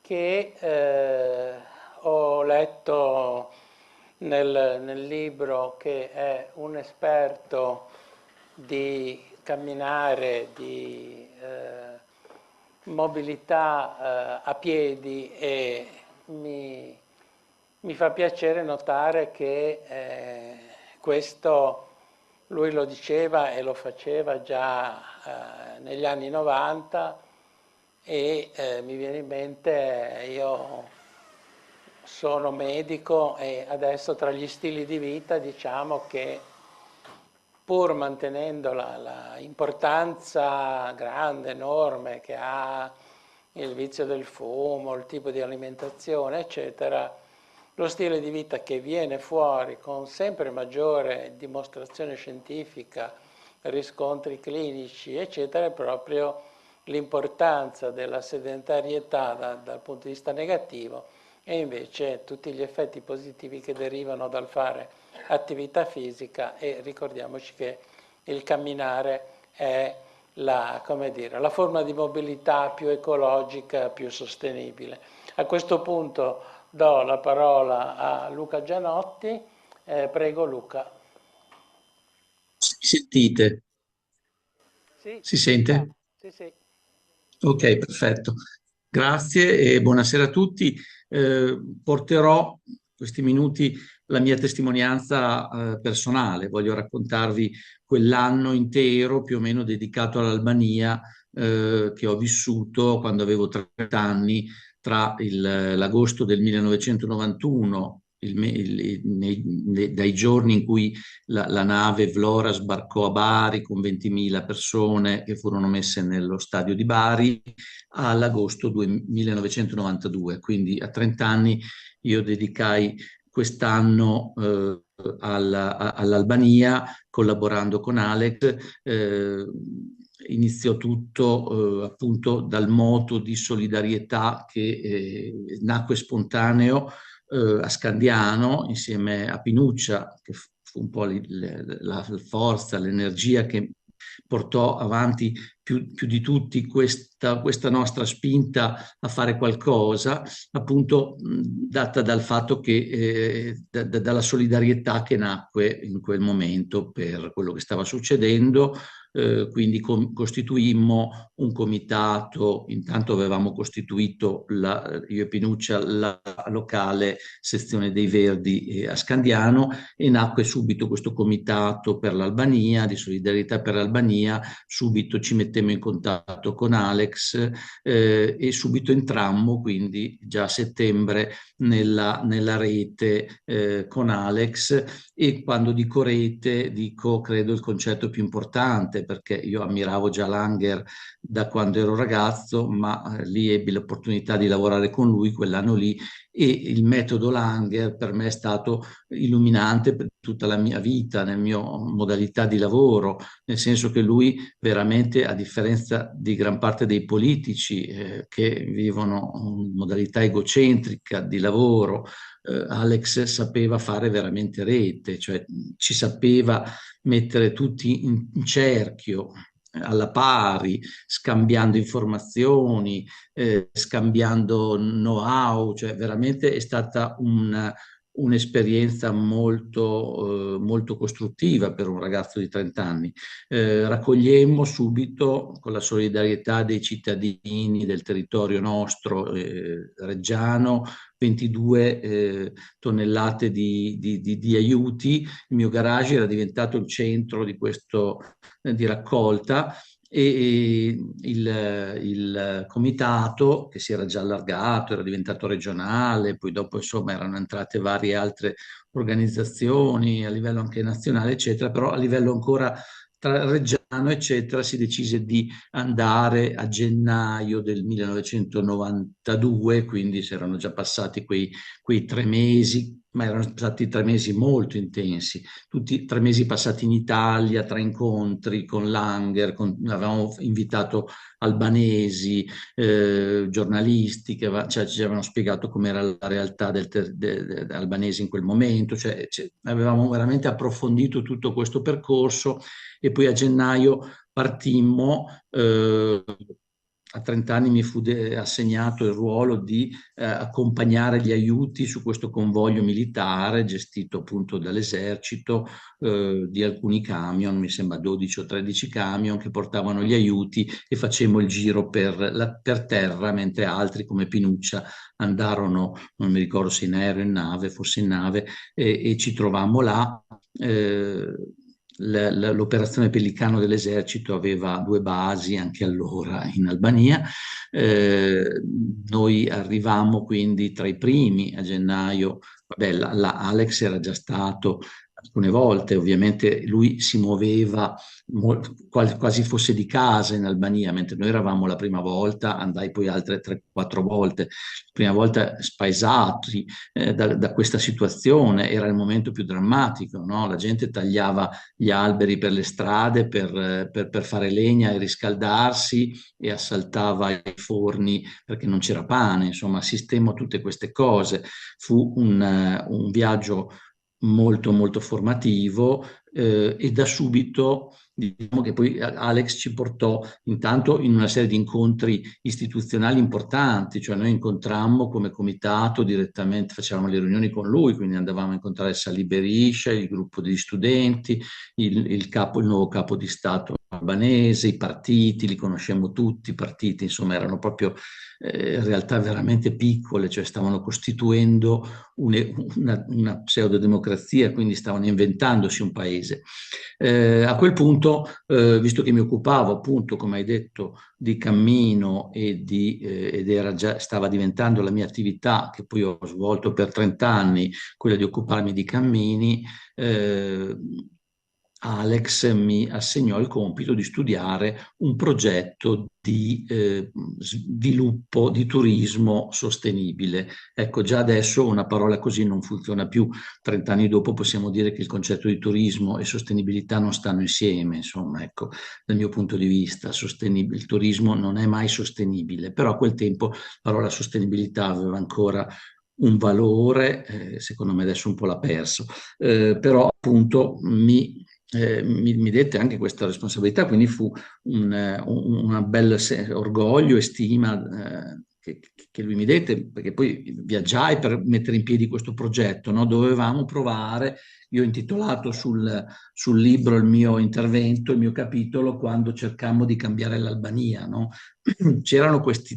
che ho letto nel libro, che è un esperto di camminare, di mobilità a piedi, e mi fa piacere notare che questo lui lo diceva e lo faceva già negli anni 90, e mi viene in mente, io sono medico e adesso tra gli stili di vita diciamo che, pur mantenendo la importanza grande, enorme che ha il vizio del fumo, il tipo di alimentazione, eccetera, lo stile di vita che viene fuori con sempre maggiore dimostrazione scientifica, riscontri clinici, eccetera, è proprio l'importanza della sedentarietà dal punto di vista negativo, e invece tutti gli effetti positivi che derivano dal fare attività fisica. E ricordiamoci che il camminare è come dire, la forma di mobilità più ecologica, più sostenibile. A questo punto do la parola a Luca Gianotti. Prego Luca. Mi sentite? Sì, Si sente? Sì, sì. Ok, perfetto. Grazie e buonasera a tutti. Porterò questi minuti la mia testimonianza personale. Voglio raccontarvi quell'anno intero più o meno dedicato all'Albania che ho vissuto quando avevo 30 anni, tra l'agosto del 1991, dai giorni in cui la nave Vlora sbarcò a Bari con 20.000 persone che furono messe nello stadio di Bari, all'agosto 1992. Quindi a 30 anni io dedicai quest'anno all'Albania, collaborando con Alex. Iniziò tutto appunto dal moto di solidarietà che nacque spontaneo a Scandiano insieme a Pinuccia, che fu un po' la forza, l'energia che portò avanti più di tutti questa nostra spinta a fare qualcosa, appunto data dal fatto che dalla solidarietà che nacque in quel momento per quello che stava succedendo. Quindi costituimmo un comitato. Intanto avevamo costituito io e Pinuccia la locale sezione dei Verdi a Scandiano, e nacque subito questo comitato per l'Albania, di solidarietà per l'Albania. Subito ci mettemmo in contatto con Alex e subito entrammo, quindi già a settembre, nella rete con Alex. E quando dico rete, dico credo il concetto più importante, perché io ammiravo già Langer da quando ero ragazzo, ma lì ebbi l'opportunità di lavorare con lui quell'anno lì, e il metodo Langer per me è stato illuminante per tutta la mia vita, nel mio modalità di lavoro, nel senso che lui veramente, a differenza di gran parte dei politici che vivono in modalità egocentrica di lavoro, Alex sapeva fare veramente rete, cioè ci sapeva mettere tutti in cerchio, alla pari, scambiando informazioni, scambiando know-how, cioè veramente è stata un'esperienza molto costruttiva per un ragazzo di 30 anni. Raccogliemmo subito, con la solidarietà dei cittadini del territorio nostro reggiano, 22 tonnellate di aiuti. Il mio garage era diventato il centro di questo di raccolta, e il comitato, che si era già allargato, era diventato regionale, poi dopo insomma erano entrate varie altre organizzazioni a livello anche nazionale, eccetera, però a livello ancora reggiano, eccetera, si decise di andare a gennaio del 1992, quindi si erano già passati quei 3 mesi ma erano stati 3 mesi molto intensi, tutti 3 mesi passati in Italia, tra incontri con Langer, avevamo invitato albanesi, giornalisti cioè, ci avevano spiegato com'era la realtà albanese in quel momento, cioè, avevamo veramente approfondito tutto questo percorso e poi a gennaio partimmo. A 30 anni mi fu assegnato il ruolo di accompagnare gli aiuti su questo convoglio militare gestito appunto dall'esercito, di alcuni camion, mi sembra 12 o 13 camion che portavano gli aiuti, e facemmo il giro per terra, mentre altri come Pinuccia andarono, non mi ricordo se in aereo o in nave, forse in nave, e ci trovammo là. L'operazione Pellicano dell'esercito aveva 2 basi anche allora in Albania. Noi arrivammo quindi tra i primi a gennaio. Vabbè, Alex era già stato alcune volte, ovviamente lui si muoveva quasi fosse di casa in Albania, mentre noi eravamo la prima volta, andai poi altre 3-4 volte. La prima volta spaesati da questa situazione, era il momento più drammatico, no? La gente tagliava gli alberi per le strade per fare legna e riscaldarsi, e assaltava i forni perché non c'era pane, insomma assistemmo a tutte queste cose. Fu un viaggio molto molto formativo, e da subito diciamo che poi Alex ci portò intanto in una serie di incontri istituzionali importanti, cioè noi incontrammo come comitato direttamente, facevamo le riunioni con lui, quindi andavamo a incontrare Sali Berisha, il gruppo di studenti, il nuovo capo di Stato albanese, i partiti, li conosciamo tutti, i partiti insomma erano proprio realtà veramente piccole, cioè stavano costituendo una pseudodemocrazia, quindi stavano inventandosi un paese. A quel punto, visto che mi occupavo appunto, come hai detto, di cammino ed stava diventando la mia attività, che poi ho svolto per 30 anni, quella di occuparmi di cammini, Alex mi assegnò il compito di studiare un progetto di sviluppo di turismo sostenibile. Ecco, già adesso una parola così non funziona più. 30 anni dopo possiamo dire che il concetto di turismo e sostenibilità non stanno insieme, insomma, ecco, dal mio punto di vista, il turismo non è mai sostenibile, però a quel tempo la parola sostenibilità aveva ancora un valore, secondo me adesso un po' l'ha perso, però appunto mi dette anche questa responsabilità, quindi fu un bel orgoglio e stima che lui mi dette, perché poi viaggiai per mettere in piedi questo progetto, no? Dovevamo provare, io ho intitolato sul libro il mio intervento, il mio capitolo, quando cercammo di cambiare l'Albania, no? C'erano questi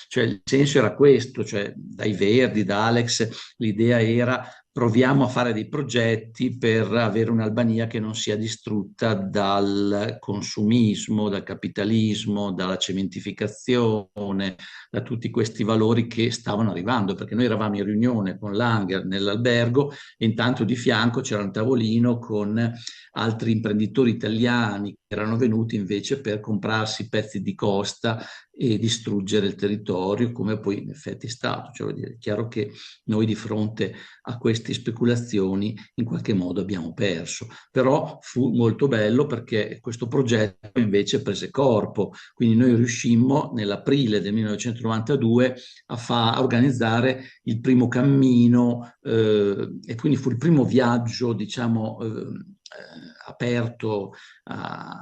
cioè il senso era questo, cioè dai Verdi, da Alex, l'idea era: proviamo a fare dei progetti per avere un'Albania che non sia distrutta dal consumismo, dal capitalismo, dalla cementificazione, da tutti questi valori che stavano arrivando, perché noi eravamo in riunione con Langer nell'albergo e intanto di fianco c'era un tavolino con altri imprenditori italiani che erano venuti invece per comprarsi pezzi di costa e distruggere il territorio, come poi in effetti è stato. Cioè, vuol dire, è chiaro che noi di fronte a queste speculazioni in qualche modo abbiamo perso, però fu molto bello perché questo progetto invece prese corpo, quindi noi riuscimmo nell'aprile del 1992 a organizzare il primo cammino, e quindi fu il primo viaggio, diciamo, aperto a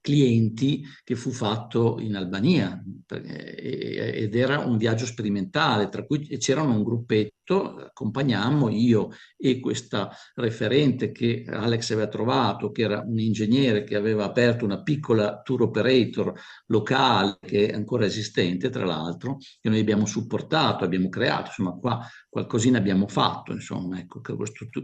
clienti che fu fatto in Albania, ed era un viaggio sperimentale, tra cui c'erano un gruppetto, accompagnammo io e questa referente che Alex aveva trovato, che era un ingegnere che aveva aperto una piccola tour operator locale, che è ancora esistente tra l'altro, che noi abbiamo supportato, abbiamo creato, insomma qua qualcosina abbiamo fatto, insomma, ecco,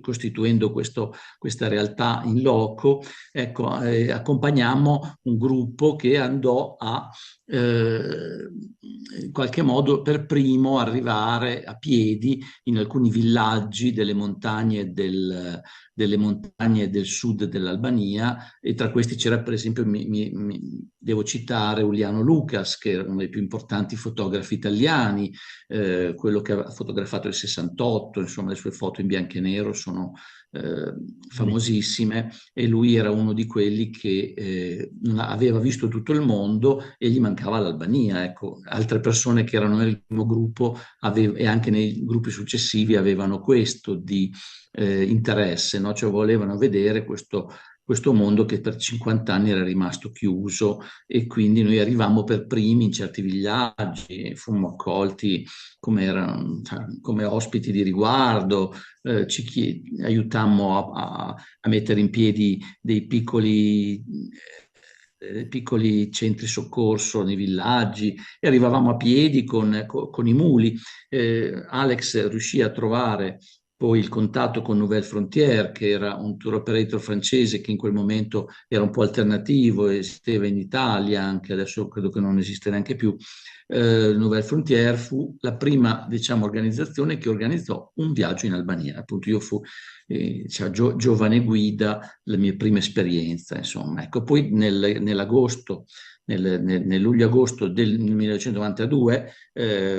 costituendo questa realtà in loco. Ecco, accompagnammo un gruppo che andò a in qualche modo per primo arrivare a piedi in alcuni villaggi delle montagne delle montagne del sud dell'Albania, e tra questi c'era per esempio, devo citare Uliano Lucas, che era uno dei più importanti fotografi italiani, quello che ha fotografato il 68, insomma le sue foto in bianco e nero sono famosissime, e lui era uno di quelli che aveva visto tutto il mondo e gli mancava l'Albania. Ecco, altre persone che erano nel primo gruppo e anche nei gruppi successivi avevano questo di interesse, no? Cioè volevano vedere questo mondo che per 50 anni era rimasto chiuso, e quindi noi arrivammo per primi in certi villaggi, fummo accolti come ospiti di riguardo, aiutammo a mettere in piedi dei piccoli centri soccorso nei villaggi, e arrivavamo a piedi con i muli. Alex riuscì a trovare poi il contatto con Nouvelle Frontière, che era un tour operator francese che in quel momento era un po' alternativo, esisteva in Italia anche, adesso credo che non esiste neanche più. Nouvelle Frontière fu la prima, diciamo, organizzazione che organizzò un viaggio in Albania. Appunto io fu cioè, giovane guida, la mia prima esperienza, insomma. Ecco, poi nell'agosto, nel luglio-agosto del 1992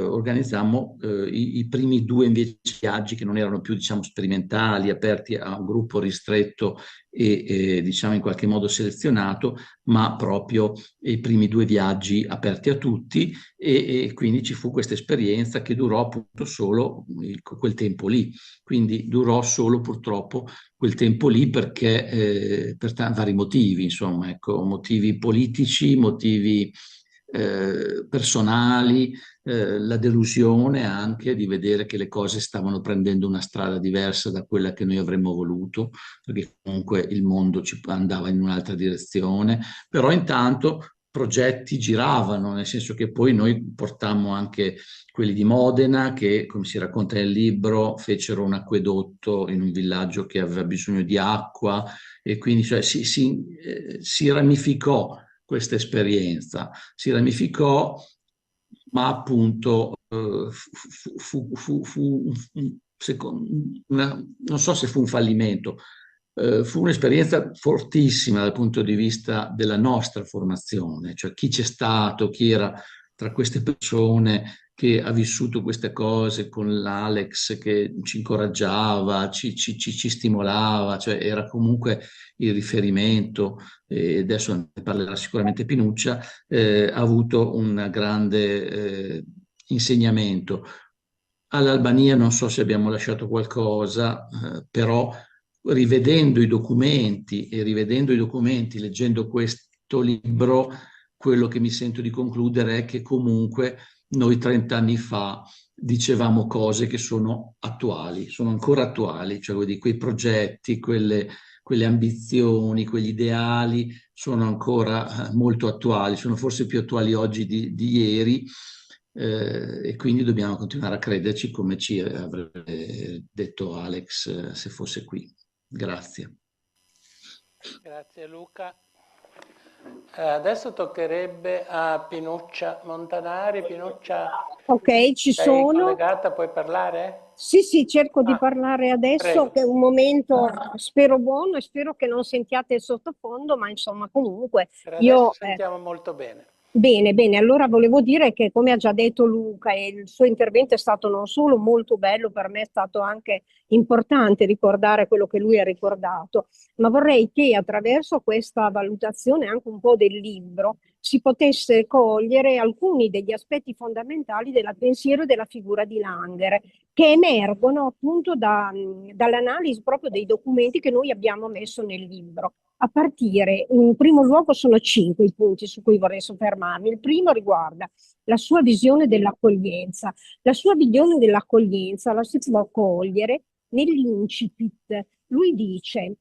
organizzammo i primi 2 invece viaggi, che non erano più, diciamo, sperimentali, aperti a un gruppo ristretto e diciamo in qualche modo selezionato, ma proprio i primi 2 viaggi aperti a tutti, e quindi ci fu questa esperienza che durò appunto solo quel tempo lì. Quindi durò solo purtroppo quel tempo lì, perché per vari motivi, insomma, ecco, motivi politici, motivi personali, la delusione anche di vedere che le cose stavano prendendo una strada diversa da quella che noi avremmo voluto, perché comunque il mondo andava in un'altra direzione, però intanto progetti giravano, nel senso che poi noi portammo anche quelli di Modena che, come si racconta nel libro, fecero un acquedotto in un villaggio che aveva bisogno di acqua, e quindi cioè, si ramificò questa esperienza, si ramificò, ma appunto non so se fu un fallimento, fu un'esperienza fortissima dal punto di vista della nostra formazione, cioè chi c'è stato, chi era tra queste persone che ha vissuto queste cose, con l'Alex che ci incoraggiava, ci stimolava, cioè era comunque il riferimento, e adesso ne parlerà sicuramente Pinuccia, ha avuto un grande insegnamento. All'Albania non so se abbiamo lasciato qualcosa, però rivedendo i documenti, leggendo questo libro, quello che mi sento di concludere è che comunque noi 30 anni fa dicevamo cose che sono attuali, sono ancora attuali, cioè quei progetti, quelle ambizioni, quegli ideali sono ancora molto attuali, sono forse più attuali oggi di ieri, e quindi dobbiamo continuare a crederci, come ci avrebbe detto Alex se fosse qui. Grazie. Grazie Luca. Adesso toccherebbe a Pinuccia Montanari. Pinuccia, Ok, ci sei sono. collegata, puoi parlare? Sì, cerco di parlare adesso, prego. che è un momento, spero buono, e spero che non sentiate il sottofondo, ma insomma comunque Per adesso io... sentiamo molto bene. Bene, allora volevo dire che, come ha già detto Luca, e il suo intervento è stato non solo molto bello, per me è stato anche importante ricordare quello che lui ha ricordato, ma vorrei che attraverso questa valutazione anche un po' del libro si potesse cogliere alcuni degli aspetti fondamentali del pensiero e della figura di Langer, che emergono appunto dall'analisi proprio dei documenti che noi abbiamo messo nel libro. A partire, in primo luogo, sono 5 i punti su cui vorrei soffermarmi. Il primo riguarda la sua visione dell'accoglienza. La sua visione dell'accoglienza la si può cogliere nell'incipit. Lui dice,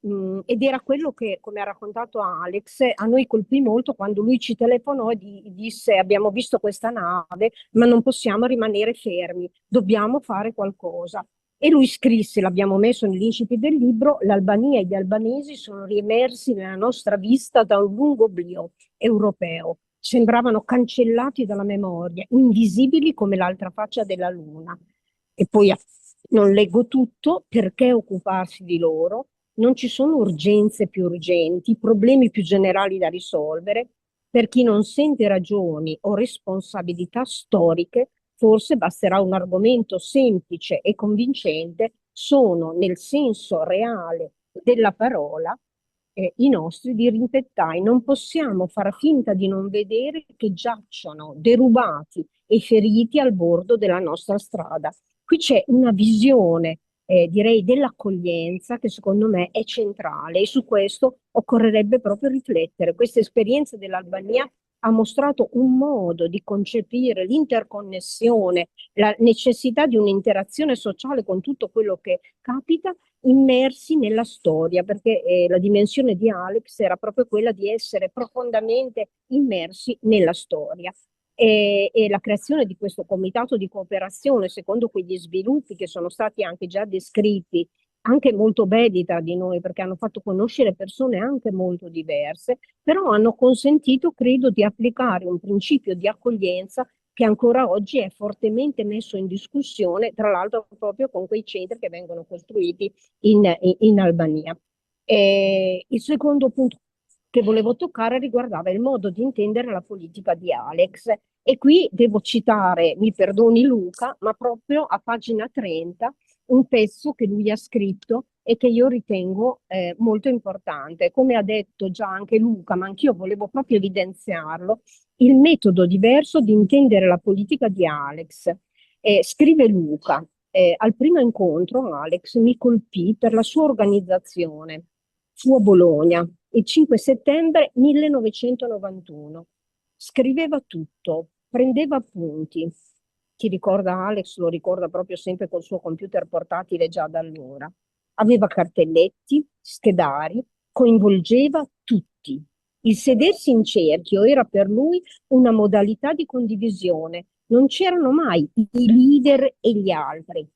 ed era quello che, come ha raccontato Alex, a noi colpì molto quando lui ci telefonò e disse: abbiamo visto questa nave, ma non possiamo rimanere fermi, dobbiamo fare qualcosa. E lui scrisse, l'abbiamo messo nell'incipit del libro: l'Albania e gli albanesi sono riemersi nella nostra vista da un lungo oblio europeo. Sembravano cancellati dalla memoria, invisibili come l'altra faccia della luna. E poi non leggo tutto, perché occuparsi di loro? non ci sono urgenze più urgenti, problemi più generali da risolvere. Per chi non sente ragioni o responsabilità storiche, forse basterà un argomento semplice e convincente, sono nel senso reale della parola i nostri dirimpettai. Non possiamo far finta di non vedere che giacciono derubati e feriti al bordo della nostra strada. Qui c'è una visione, direi, dell'accoglienza che secondo me è centrale e su questo occorrerebbe proprio riflettere. Questa esperienza dell'Albania ha mostrato un modo di concepire l'interconnessione, la necessità di un'interazione sociale con tutto quello che capita, immersi nella storia, perché la dimensione di Alex era proprio quella di essere profondamente immersi nella storia. E la creazione di questo comitato di cooperazione, secondo quegli sviluppi che sono stati anche già descritti, anche molto belli tra di noi, perché hanno fatto conoscere persone anche molto diverse, però hanno consentito, credo, di applicare un principio di accoglienza che ancora oggi è fortemente messo in discussione, tra l'altro proprio con quei centri che vengono costruiti in Albania. Il secondo punto che volevo toccare riguardava il modo di intendere la politica di Alex. E qui devo citare, mi perdoni Luca, ma proprio a pagina 30, un pezzo che lui ha scritto e che io ritengo molto importante. Come ha detto già anche Luca, ma anch'io volevo proprio evidenziarlo, il metodo diverso di intendere la politica di Alex. Scrive Luca, al primo incontro Alex mi colpì per la sua organizzazione. Fu a Bologna il 5 settembre 1991. Scriveva tutto, prendeva appunti. Chi ricorda Alex lo ricorda proprio sempre col suo computer portatile già da allora. Aveva cartelletti, schedari, coinvolgeva tutti. Il sedersi in cerchio era per lui una modalità di condivisione. Non c'erano mai i leader e gli altri.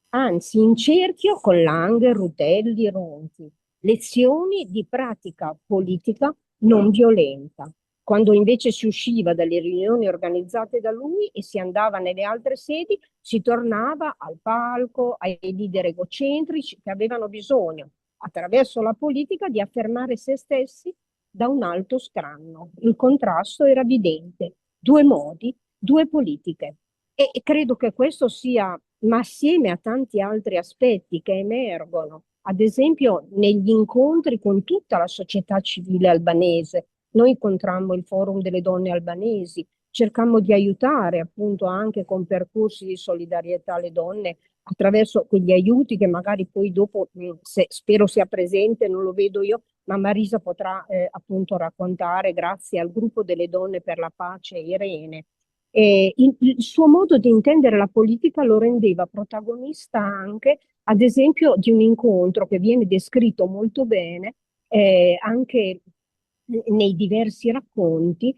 Anzi, in cerchio con Langer, Rutelli, Ronchi. Lezioni di pratica politica non violenta. Quando invece si usciva dalle riunioni organizzate da lui e si andava nelle altre sedi, si tornava al palco, ai leader egocentrici che avevano bisogno, attraverso la politica, di affermare se stessi da un alto scranno. Il contrasto era evidente. Due modi, due politiche. E credo che questo sia, ma assieme a tanti altri aspetti che emergono, ad esempio negli incontri con tutta la società civile albanese. Noi incontrammo il Forum delle donne albanesi, cercammo di aiutare appunto anche con percorsi di solidarietà alle donne attraverso quegli aiuti che magari poi dopo, se spero sia presente, non lo vedo io, ma Marisa potrà appunto raccontare, grazie al gruppo delle donne per la pace Irene. Il suo modo di intendere la politica lo rendeva protagonista anche, ad esempio, di un incontro che viene descritto molto bene anche nei diversi racconti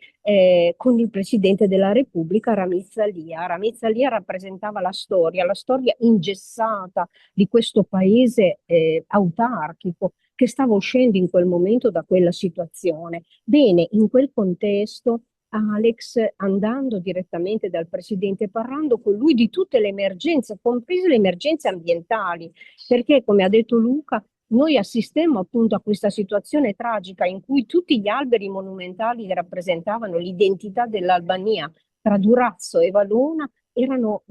con il Presidente della Repubblica Ramiz Alia. Ramiz Alia rappresentava la storia ingessata di questo paese autarchico che stava uscendo in quel momento da quella situazione. Bene, in quel contesto Alex, andando direttamente dal Presidente, parlando con lui di tutte le emergenze, comprese le emergenze ambientali, perché come ha detto Luca, noi assistemmo appunto a questa situazione tragica in cui tutti gli alberi monumentali che rappresentavano l'identità dell'Albania, tra Durazzo e Valona, erano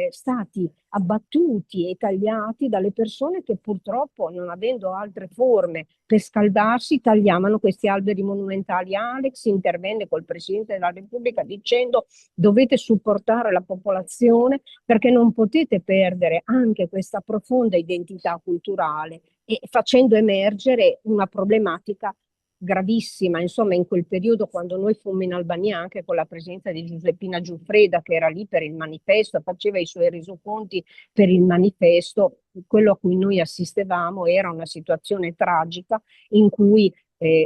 stati abbattuti e tagliati dalle persone che purtroppo, non avendo altre forme per scaldarsi, tagliavano questi alberi monumentali. Alex intervenne col Presidente della Repubblica dicendo: dovete supportare la popolazione perché non potete perdere anche questa profonda identità culturale, e facendo emergere una problematica gravissima. Insomma, in quel periodo, quando noi fummo in Albania anche con la presenza di Giuseppina Giuffreda, che era lì per il manifesto, faceva i suoi resoconti per il manifesto, quello a cui noi assistevamo era una situazione tragica in cui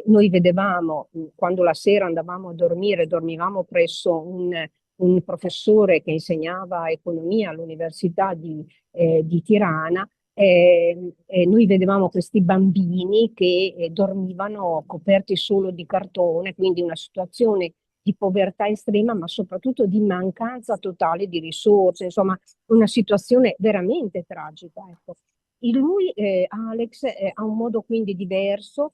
noi vedevamo, quando la sera andavamo a dormire, dormivamo presso un professore che insegnava economia all'Università di Tirana. Noi vedevamo questi bambini che dormivano coperti solo di cartone, quindi una situazione di povertà estrema, ma soprattutto di mancanza totale di risorse, insomma una situazione veramente tragica. Ecco. Alex, ha un modo quindi diverso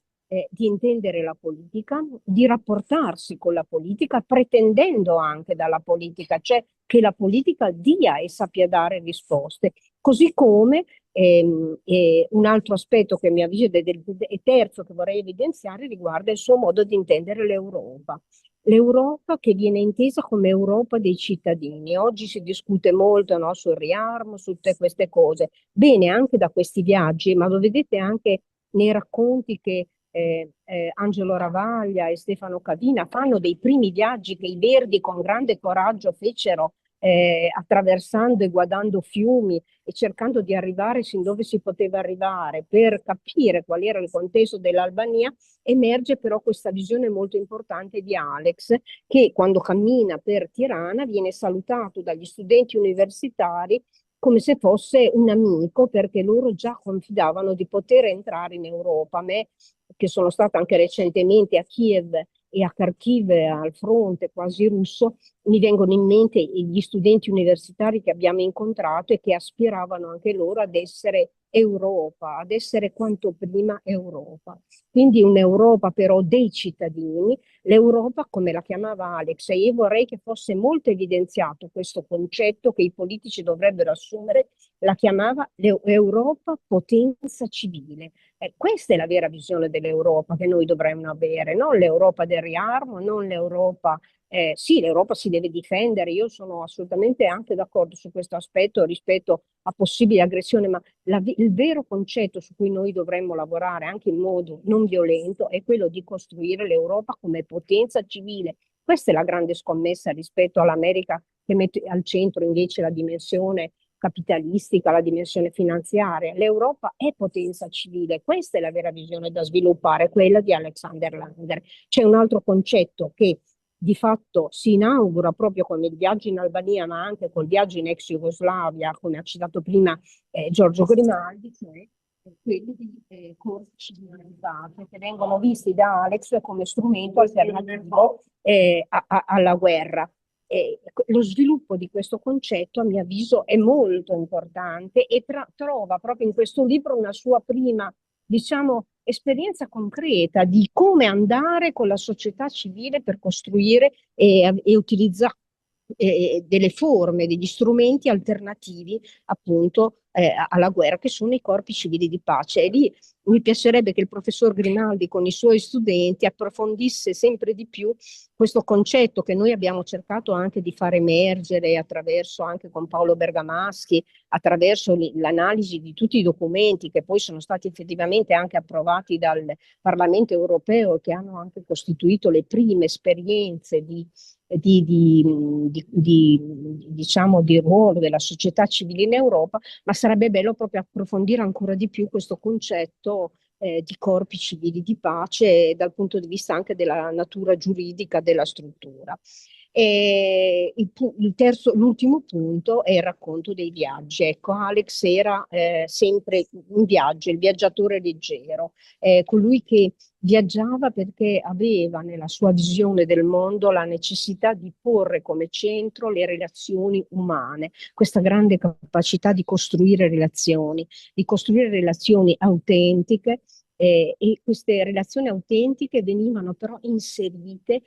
di intendere la politica, di rapportarsi con la politica, pretendendo anche dalla politica, cioè che la politica dia e sappia dare risposte. Così come un altro aspetto che mi avviso e terzo che vorrei evidenziare riguarda il suo modo di intendere l'Europa. L'Europa che viene intesa come Europa dei cittadini. Oggi si discute molto, no, sul riarmo, su tutte queste cose. Bene, anche da questi viaggi, ma lo vedete anche nei racconti che Angelo Ravaglia e Stefano Cavina fanno dei primi viaggi che i Verdi con grande coraggio fecero attraversando e guardando fiumi e cercando di arrivare sin dove si poteva arrivare per capire qual era il contesto dell'Albania. Emerge però questa visione molto importante di Alex, che quando cammina per Tirana viene salutato dagli studenti universitari come se fosse un amico, perché loro già confidavano di poter entrare in Europa. A me, che sono stata anche recentemente a Kiev e a Kharkiv al fronte quasi russo, mi vengono in mente gli studenti universitari che abbiamo incontrato e che aspiravano anche loro ad essere Europa, ad essere quanto prima Europa. Quindi un'Europa però dei cittadini, l'Europa come la chiamava Alex, e io vorrei che fosse molto evidenziato questo concetto che i politici dovrebbero assumere, la chiamava l'Europa potenza civile. Questa è la vera visione dell'Europa che noi dovremmo avere, non l'Europa del riarmo, non l'Europa sì, l'Europa si deve difendere, io sono assolutamente anche d'accordo su questo aspetto rispetto a possibili aggressioni, ma il vero concetto su cui noi dovremmo lavorare anche in modo non violento è quello di costruire l'Europa come potenza civile. Questa è la grande scommessa rispetto all'America che mette al centro invece la dimensione capitalistica, la dimensione finanziaria. L'Europa è potenza civile, questa è la vera visione da sviluppare, quella di Alexander Langer. C'è un altro concetto che di fatto si inaugura proprio con il viaggio in Albania, ma anche col viaggio in ex Jugoslavia, come ha citato prima Giorgio Grimaldi, cioè quelli di corsi civilizzati che vengono visti da Alex come strumento alternativo alla guerra. Lo sviluppo di questo concetto, a mio avviso, è molto importante e trova proprio in questo libro una sua prima, diciamo, esperienza concreta di come andare con la società civile per costruire e utilizzare delle forme, degli strumenti alternativi appunto alla guerra, che sono i corpi civili di pace. E lì mi piacerebbe che il professor Grimaldi con i suoi studenti approfondisse sempre di più questo concetto che noi abbiamo cercato anche di far emergere attraverso, anche con Paolo Bergamaschi, attraverso l'analisi di tutti i documenti che poi sono stati effettivamente anche approvati dal Parlamento europeo e che hanno anche costituito le prime esperienze diciamo, di ruolo della società civile in Europa, ma sarebbe bello proprio approfondire ancora di più questo concetto di corpi civili di pace dal punto di vista anche della natura giuridica della struttura. E l'ultimo punto è il racconto dei viaggi. Ecco, Alex era sempre in viaggio, il viaggiatore leggero, colui che viaggiava perché aveva nella sua visione del mondo la necessità di porre come centro le relazioni umane, questa grande capacità di costruire relazioni autentiche, e queste relazioni autentiche venivano però inserite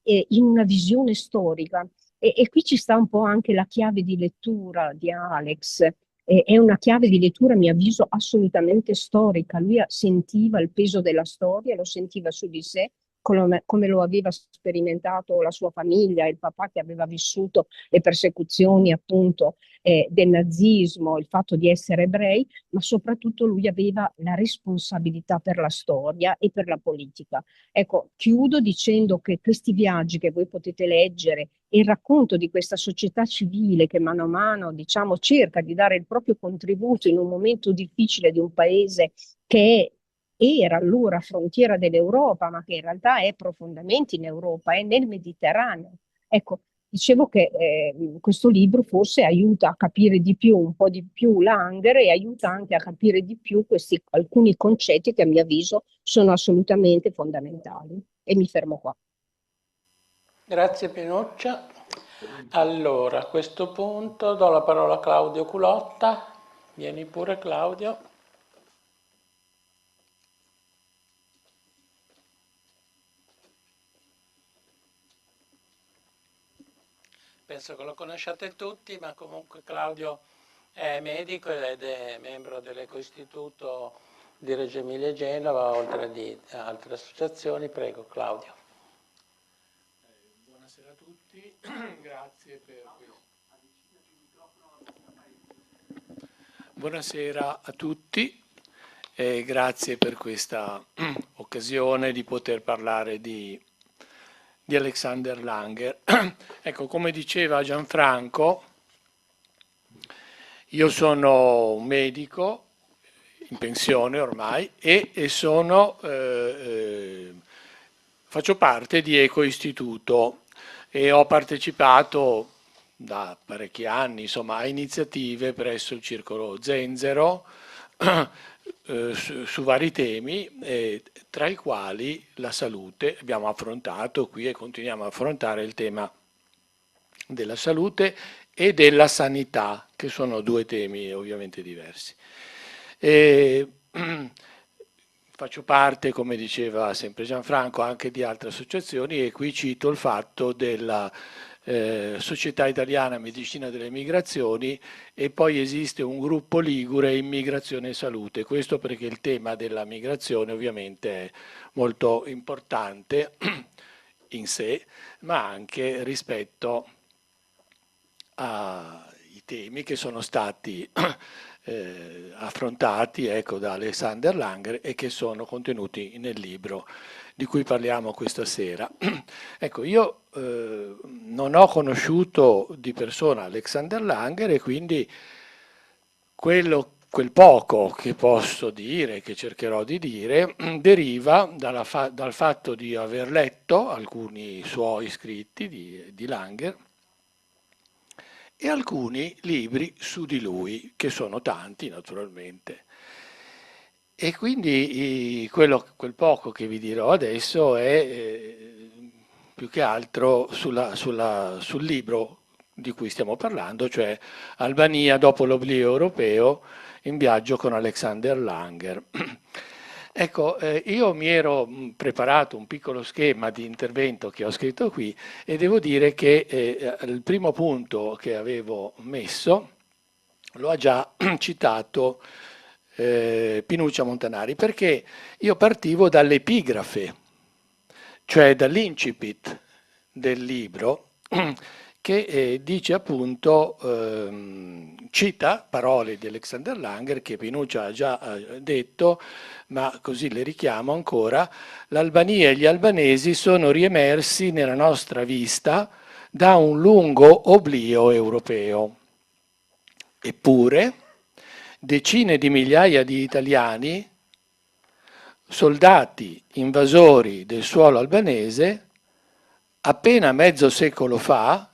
in una visione storica. E qui ci sta un po' anche la chiave di lettura di Alex. È una chiave di lettura, a mio avviso, assolutamente storica. Lui sentiva il peso della storia, lo sentiva su di sé, come lo aveva sperimentato la sua famiglia, il papà che aveva vissuto le persecuzioni appunto del nazismo, il fatto di essere ebrei, ma soprattutto lui aveva la responsabilità per la storia e per la politica. Ecco, chiudo dicendo che questi viaggi che voi potete leggere e il racconto di questa società civile che mano a mano, diciamo, cerca di dare il proprio contributo in un momento difficile di un paese che era allora frontiera dell'Europa, ma che in realtà è profondamente in Europa, è nel Mediterraneo. Ecco, dicevo che questo libro forse aiuta a capire di più, un po' di più Langer e aiuta anche a capire di più alcuni concetti che a mio avviso sono assolutamente fondamentali. E mi fermo qua. Grazie Pinuccia. Allora, a questo punto do la parola a Claudio Culotta. Vieni pure Claudio. penso che lo conosciate tutti, ma comunque Claudio è medico ed è membro dell'Ecoistituto di Reggio Emilia e Genova, oltre di altre associazioni. Prego Claudio. Buonasera a tutti, grazie per questo. Buonasera a tutti e grazie per questa occasione di poter parlare di Alexander Langer. Ecco, come diceva Gianfranco, io sono un medico in pensione ormai e faccio parte di Ecoistituto e ho partecipato da parecchi anni, insomma, a iniziative presso il Circolo Zenzero su vari temi, tra i quali la salute. Abbiamo affrontato qui e continuiamo a affrontare il tema della salute e della sanità, che sono due temi ovviamente diversi. Faccio parte, come diceva sempre Gianfranco, anche di altre associazioni e qui cito il fatto della Società Italiana Medicina delle Migrazioni e poi esiste un gruppo ligure Immigrazione e Salute. Questo perché il tema della migrazione ovviamente è molto importante in sé, ma anche rispetto ai temi che sono stati affrontati, ecco, da Alexander Langer e che sono contenuti nel libro di cui parliamo questa sera. Ecco, io non ho conosciuto di persona Alexander Langer e quindi quel poco che posso dire, che cercherò di dire, deriva dal fatto di aver letto alcuni suoi scritti di Langer e alcuni libri su di lui, che sono tanti naturalmente. E quindi quel poco che vi dirò adesso è più che altro sul libro di cui stiamo parlando, cioè Albania dopo l'oblio europeo, in viaggio con Alexander Langer. Ecco, io mi ero preparato un piccolo schema di intervento che ho scritto qui e devo dire che il primo punto che avevo messo lo ha già citato Pinuccia Montanari, perché io partivo dall'epigrafe, cioè dall'incipit del libro, che dice appunto, cita parole di Alexander Langer che Pinuccia ha già detto, ma così le richiamo ancora: l'Albania e gli albanesi sono riemersi nella nostra vista da un lungo oblio europeo. Eppure, decine di migliaia di italiani, soldati invasori del suolo albanese, appena mezzo secolo fa,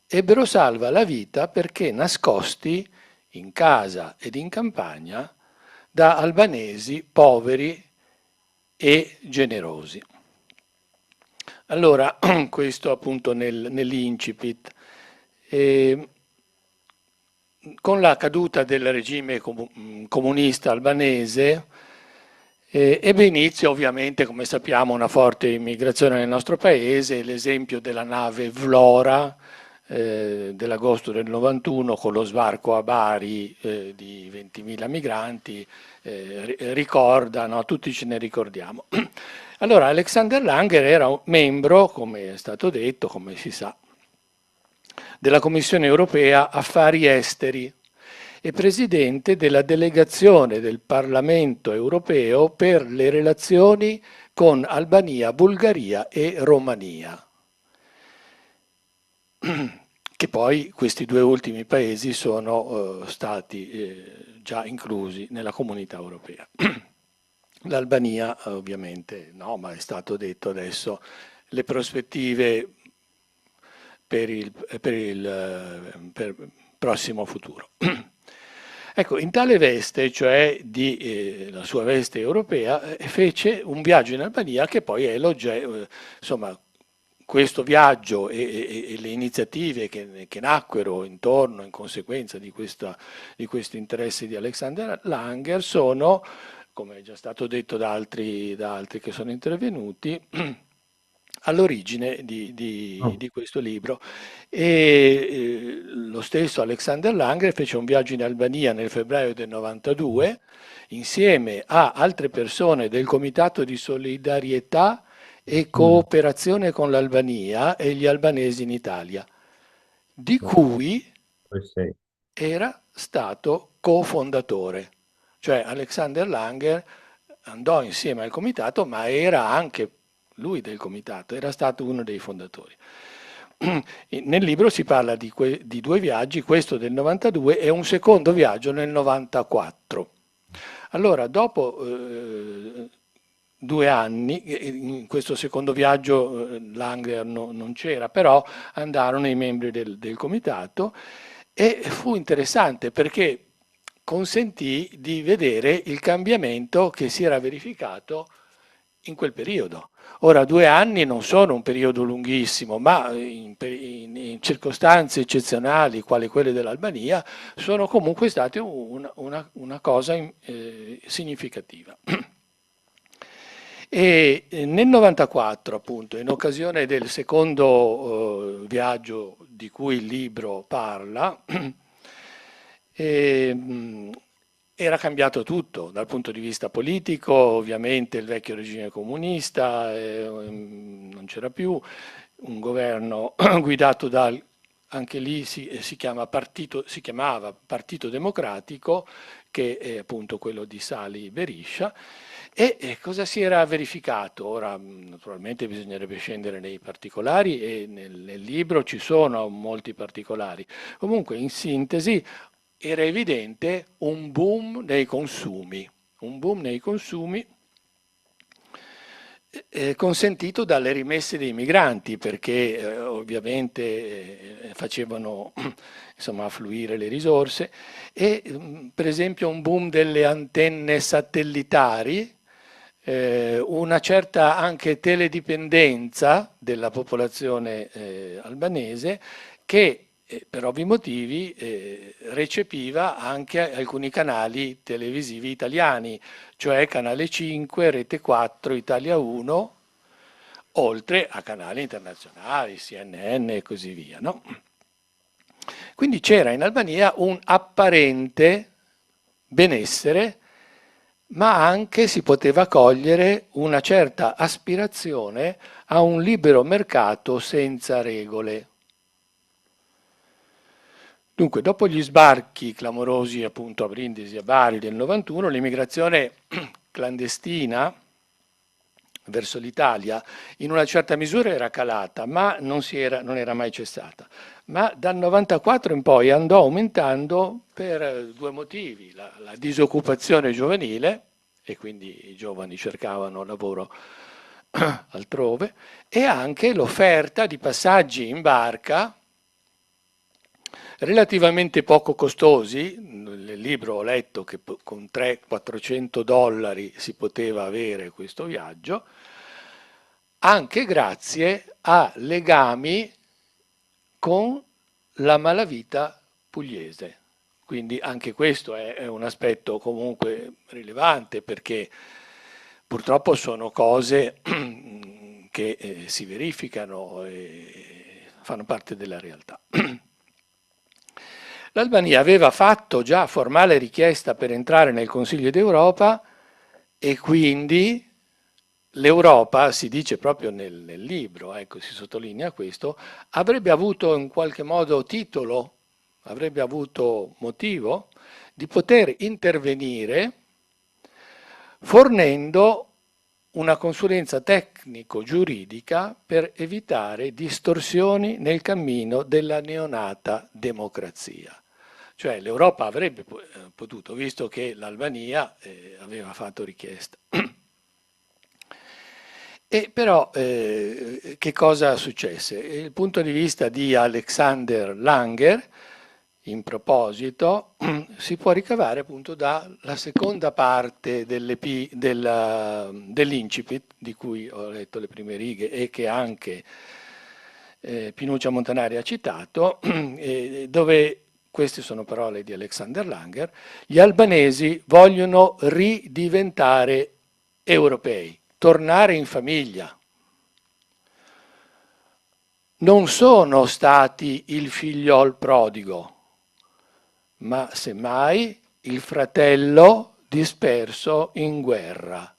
ebbero salva la vita perché nascosti in casa ed in campagna da albanesi poveri e generosi. Allora, questo appunto nell'incipit. Con la caduta del regime comunista albanese ebbe inizio ovviamente, come sappiamo, una forte immigrazione nel nostro paese. L'esempio della nave Vlora dell'agosto del 91 con lo sbarco a Bari di 20.000 migranti ricorda, no? Tutti ce ne ricordiamo. Allora, Alexander Langer era un membro, come è stato detto, come si sa, della Commissione Europea Affari Esteri e presidente della delegazione del Parlamento Europeo per le relazioni con Albania, Bulgaria e Romania, che poi questi due ultimi paesi sono stati già inclusi nella comunità europea. L'Albania ovviamente no, ma è stato detto adesso le prospettive per il prossimo futuro. Ecco, in tale veste, cioè la sua veste europea, fece un viaggio in Albania che poi è l'oggetto, insomma, questo viaggio e le iniziative che nacquero intorno, in conseguenza di questo interesse di Alexander Langer sono, come è già stato detto da altri che sono intervenuti, all'origine di questo libro. E lo stesso Alexander Langer fece un viaggio in Albania nel febbraio del 92 insieme a altre persone del Comitato di Solidarietà e Cooperazione con l'Albania e gli albanesi in Italia, di cui era stato cofondatore. Cioè Alexander Langer andò insieme al comitato, ma era anche lui del comitato, era stato uno dei fondatori. Nel libro si parla di 2 viaggi, questo del 92 e un secondo viaggio nel 94. Allora, dopo 2 anni, in questo secondo viaggio Langer non c'era, però andarono i membri del comitato e fu interessante perché consentì di vedere il cambiamento che si era verificato in quel periodo. Ora, 2 anni non sono un periodo lunghissimo, ma in circostanze eccezionali, quali quelle dell'Albania, sono comunque state una cosa significativa. E nel 94, appunto, in occasione del secondo viaggio di cui il libro parla, era cambiato tutto dal punto di vista politico, ovviamente il vecchio regime comunista non c'era più, un governo guidato dal, anche lì si chiamava Partito Democratico, che è appunto quello di Sali Berisha. E cosa si era verificato? Ora naturalmente bisognerebbe scendere nei particolari e nel libro ci sono molti particolari. Comunque in sintesi era evidente un boom nei consumi, consentito dalle rimesse dei migranti perché ovviamente facevano insomma affluire le risorse e per esempio un boom delle antenne satellitari, una certa anche teledipendenza della popolazione albanese che per ovvi motivi recepiva anche alcuni canali televisivi italiani, cioè Canale 5, Rete 4, Italia 1, oltre a canali internazionali, CNN e così via, no? Quindi c'era in Albania un apparente benessere, ma anche si poteva cogliere una certa aspirazione a un libero mercato senza regole. Dunque, dopo gli sbarchi clamorosi appunto a Brindisi e a Bari del 91, l'immigrazione clandestina verso l'Italia in una certa misura era calata, ma non era mai cessata. Ma dal 94 in poi andò aumentando per 2 motivi: la disoccupazione giovanile, e quindi i giovani cercavano lavoro altrove, e anche l'offerta di passaggi in barca relativamente poco costosi. Nel libro ho letto che con $300-400 si poteva avere questo viaggio, anche grazie a legami con la malavita pugliese. Quindi anche questo è un aspetto comunque rilevante, perché purtroppo sono cose che si verificano e fanno parte della realtà. L'Albania aveva fatto già formale richiesta per entrare nel Consiglio d'Europa e quindi l'Europa, si dice proprio nel libro, ecco, si sottolinea questo, avrebbe avuto in qualche modo titolo, avrebbe avuto motivo di poter intervenire fornendo una consulenza tecnico-giuridica per evitare distorsioni nel cammino della neonata democrazia. Cioè l'Europa avrebbe potuto, visto che l'Albania aveva fatto richiesta. E però che cosa successe? Il punto di vista di Alexander Langer, in proposito, si può ricavare appunto dalla seconda parte dell'incipit, di cui ho letto le prime righe e che anche Pinuccia Montanari ha citato, dove, queste sono parole di Alexander Langer, gli albanesi vogliono ridiventare europei, tornare in famiglia. non sono stati il figliol prodigo, ma semmai il fratello disperso in guerra,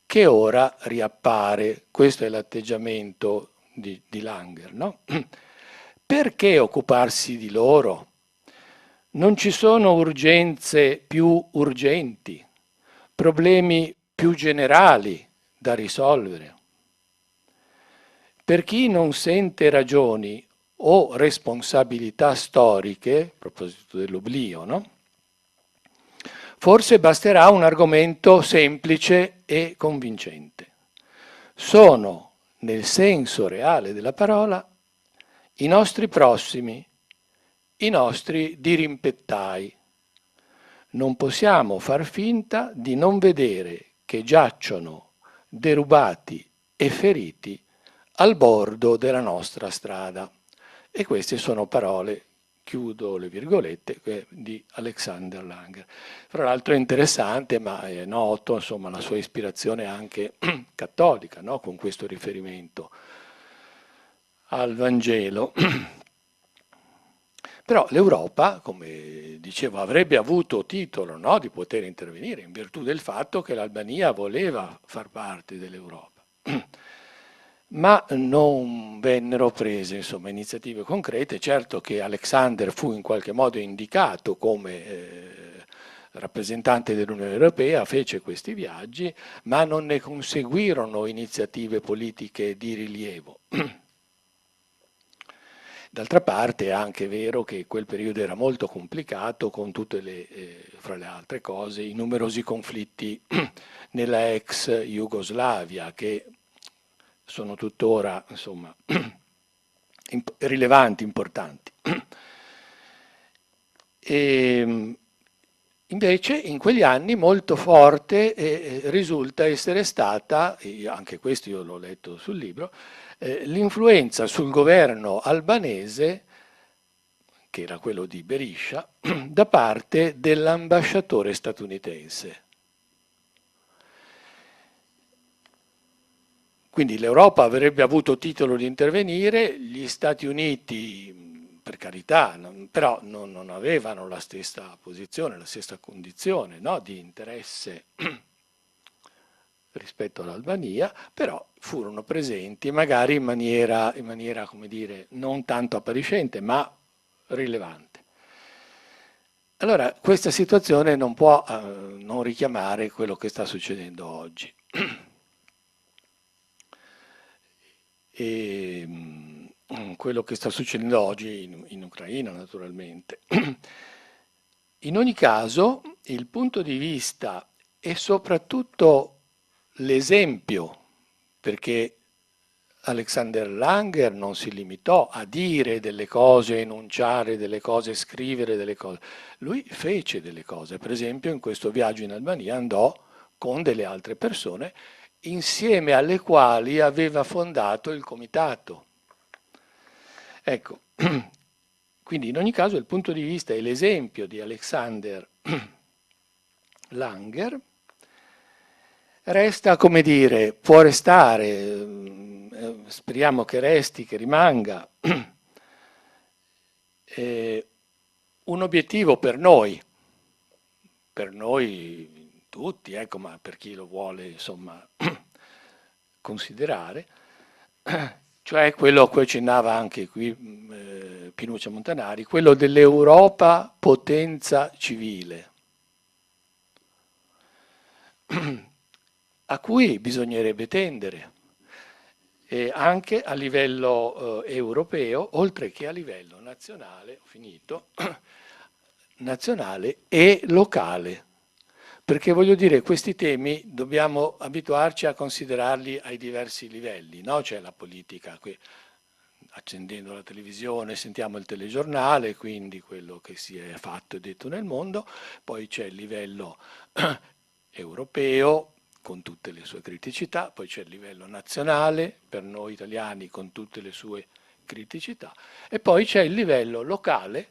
che ora riappare. Questo è l'atteggiamento di Langer, no? Perché occuparsi di loro? Non ci sono urgenze più urgenti, problemi più generali da risolvere. Per chi non sente ragioni o responsabilità storiche, a proposito dell'oblio, no? Forse basterà un argomento semplice e convincente. Sono, nel senso reale della parola, i nostri prossimi, i nostri dirimpettai. Non possiamo far finta di non vedere che giacciono derubati e feriti al bordo della nostra strada. E queste sono parole, chiudo le virgolette, di Alexander Langer. Fra l'altro è interessante, ma è noto, insomma, la sua ispirazione anche cattolica, no? Con questo riferimento al Vangelo. Però l'Europa, come dicevo, avrebbe avuto titolo, no, di poter intervenire in virtù del fatto che l'Albania voleva far parte dell'Europa. Ma non vennero prese, insomma, iniziative concrete. Certo che Alexander fu in qualche modo indicato come rappresentante dell'Unione Europea, fece questi viaggi, ma non ne conseguirono iniziative politiche di rilievo. D'altra parte è anche vero che quel periodo era molto complicato con tutte le, fra le altre cose, i numerosi conflitti nella ex Jugoslavia che sono tuttora, insomma, rilevanti, importanti. E invece in quegli anni molto forte risulta essere stata, anche questo io l'ho letto sul libro, l'influenza sul governo albanese, che era quello di Berisha, da parte dell'ambasciatore statunitense. Quindi l'Europa avrebbe avuto titolo di intervenire, gli Stati Uniti, per carità, però non avevano la stessa posizione, la stessa condizione, no, di interesse rispetto all'Albania, però furono presenti magari in maniera, come dire, non tanto appariscente, ma rilevante. Allora, questa situazione non può non richiamare quello che sta succedendo oggi. E quello che sta succedendo oggi in Ucraina, naturalmente. In ogni caso, il punto di vista e soprattutto l'esempio, perché Alexander Langer non si limitò a dire delle cose, enunciare delle cose, scrivere delle cose, lui fece delle cose. Per esempio in questo viaggio in Albania andò con delle altre persone insieme alle quali aveva fondato il comitato. Ecco, quindi in ogni caso il punto di vista e l'esempio di Alexander Langer resta, come dire, può restare, speriamo che resti, che rimanga, un obiettivo per noi tutti, ecco, ma per chi lo vuole, insomma, considerare, cioè quello a cui accennava anche qui Pinuccia Montanari, quello dell'Europa potenza civile, a cui bisognerebbe tendere, anche a livello europeo, oltre che a livello nazionale, ho finito, nazionale e locale. Perché voglio dire, questi temi dobbiamo abituarci a considerarli ai diversi livelli, no? C'è la politica, qui, accendendo la televisione sentiamo il telegiornale, quindi quello che si è fatto e detto nel mondo, poi c'è il livello europeo con tutte le sue criticità, poi c'è il livello nazionale per noi italiani con tutte le sue criticità e poi c'è il livello locale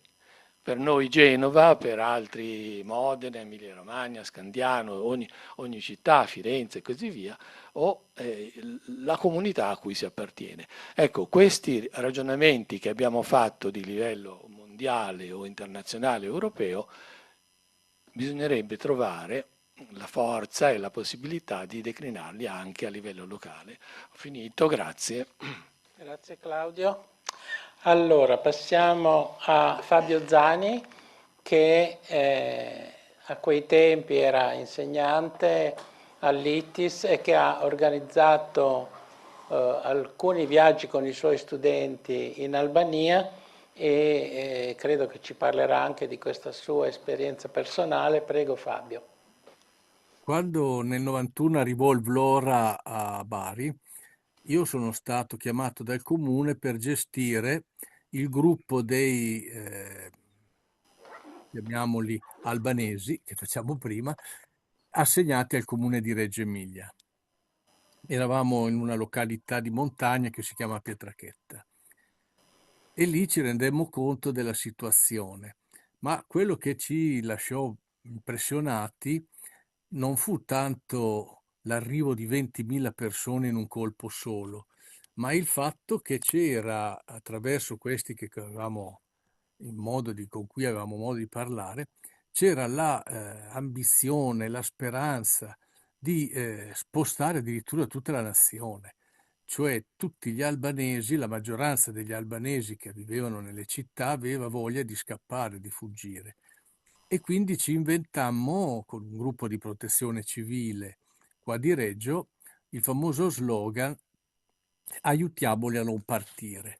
per noi Genova, per altri Modena, Emilia-Romagna, Scandiano, ogni città, Firenze e così via, o la comunità a cui si appartiene. Ecco, questi ragionamenti che abbiamo fatto di livello mondiale o internazionale o europeo, bisognerebbe trovare la forza e la possibilità di declinarli anche a livello locale. Ho finito, grazie. Grazie Claudio. Allora, passiamo a Fabio Zani, che a quei tempi era insegnante all'ITIS e che ha organizzato alcuni viaggi con i suoi studenti in Albania e credo che ci parlerà anche di questa sua esperienza personale. Prego Fabio. Quando nel 91 arrivò il Vlora a Bari, io sono stato chiamato dal comune per gestire il gruppo dei, chiamiamoli albanesi, che facciamo prima, assegnati al comune di Reggio Emilia. Eravamo in una località di montagna che si chiama Pietrachetta e lì ci rendemmo conto della situazione, ma quello che ci lasciò impressionati non fu tanto l'arrivo di 20.000 persone in un colpo solo, ma il fatto che c'era, attraverso questi che avevamo con cui avevamo modo di parlare, c'era la ambizione, la speranza di spostare addirittura tutta la nazione. Cioè tutti gli albanesi, la maggioranza degli albanesi che vivevano nelle città aveva voglia di scappare, di fuggire. E quindi ci inventammo, con un gruppo di protezione civile qua di Reggio, il famoso slogan "Aiutiamoli a non partire".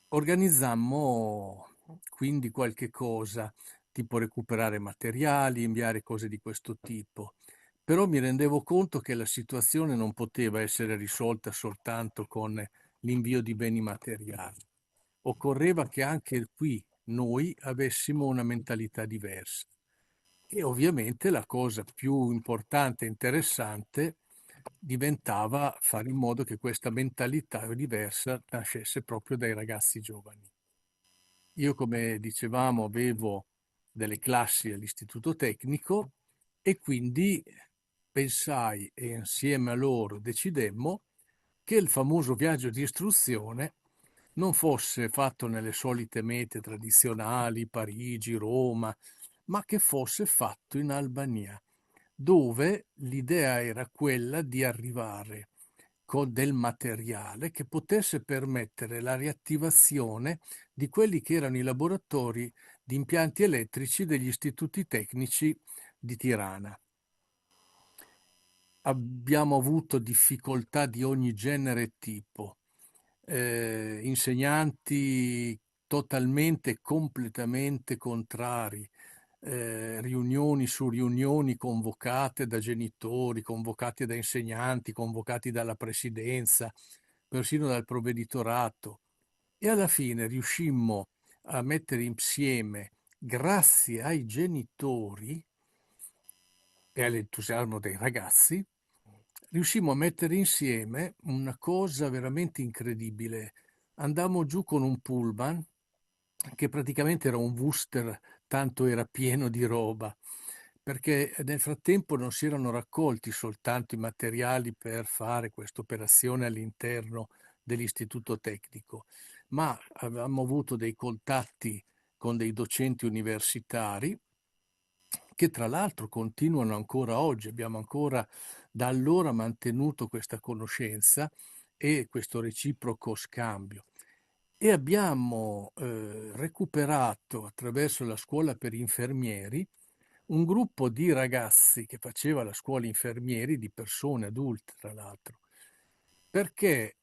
Organizzammo quindi qualche cosa, tipo recuperare materiali, inviare cose di questo tipo. Però mi rendevo conto che la situazione non poteva essere risolta soltanto con l'invio di beni materiali. Occorreva che anche qui noi avessimo una mentalità diversa. E ovviamente la cosa più importante e interessante diventava fare in modo che questa mentalità diversa nascesse proprio dai ragazzi giovani. Io, come dicevamo, avevo delle classi all'istituto tecnico e quindi pensai e insieme a loro decidemmo che il famoso viaggio di istruzione non fosse fatto nelle solite mete tradizionali, Parigi, Roma, ma che fosse fatto in Albania, dove l'idea era quella di arrivare con del materiale che potesse permettere la riattivazione di quelli che erano i laboratori di impianti elettrici degli istituti tecnici di Tirana. Abbiamo avuto difficoltà di ogni genere e tipo, insegnanti totalmente e completamente contrari, riunioni su riunioni convocate da genitori, convocate da insegnanti, convocati dalla presidenza, persino dal provveditorato. E alla fine riuscimmo a mettere insieme, grazie ai genitori e all'entusiasmo dei ragazzi, riuscimmo a mettere insieme una cosa veramente incredibile. Andammo giù con un pullman che praticamente era un Wooster, tanto era pieno di roba, perché nel frattempo non si erano raccolti soltanto i materiali per fare questa operazione all'interno dell'istituto tecnico, ma avevamo avuto dei contatti con dei docenti universitari che tra l'altro continuano ancora oggi, abbiamo ancora da allora mantenuto questa conoscenza e questo reciproco scambio. E abbiamo recuperato attraverso la scuola per infermieri un gruppo di ragazzi che faceva la scuola infermieri, di persone adulte tra l'altro, perché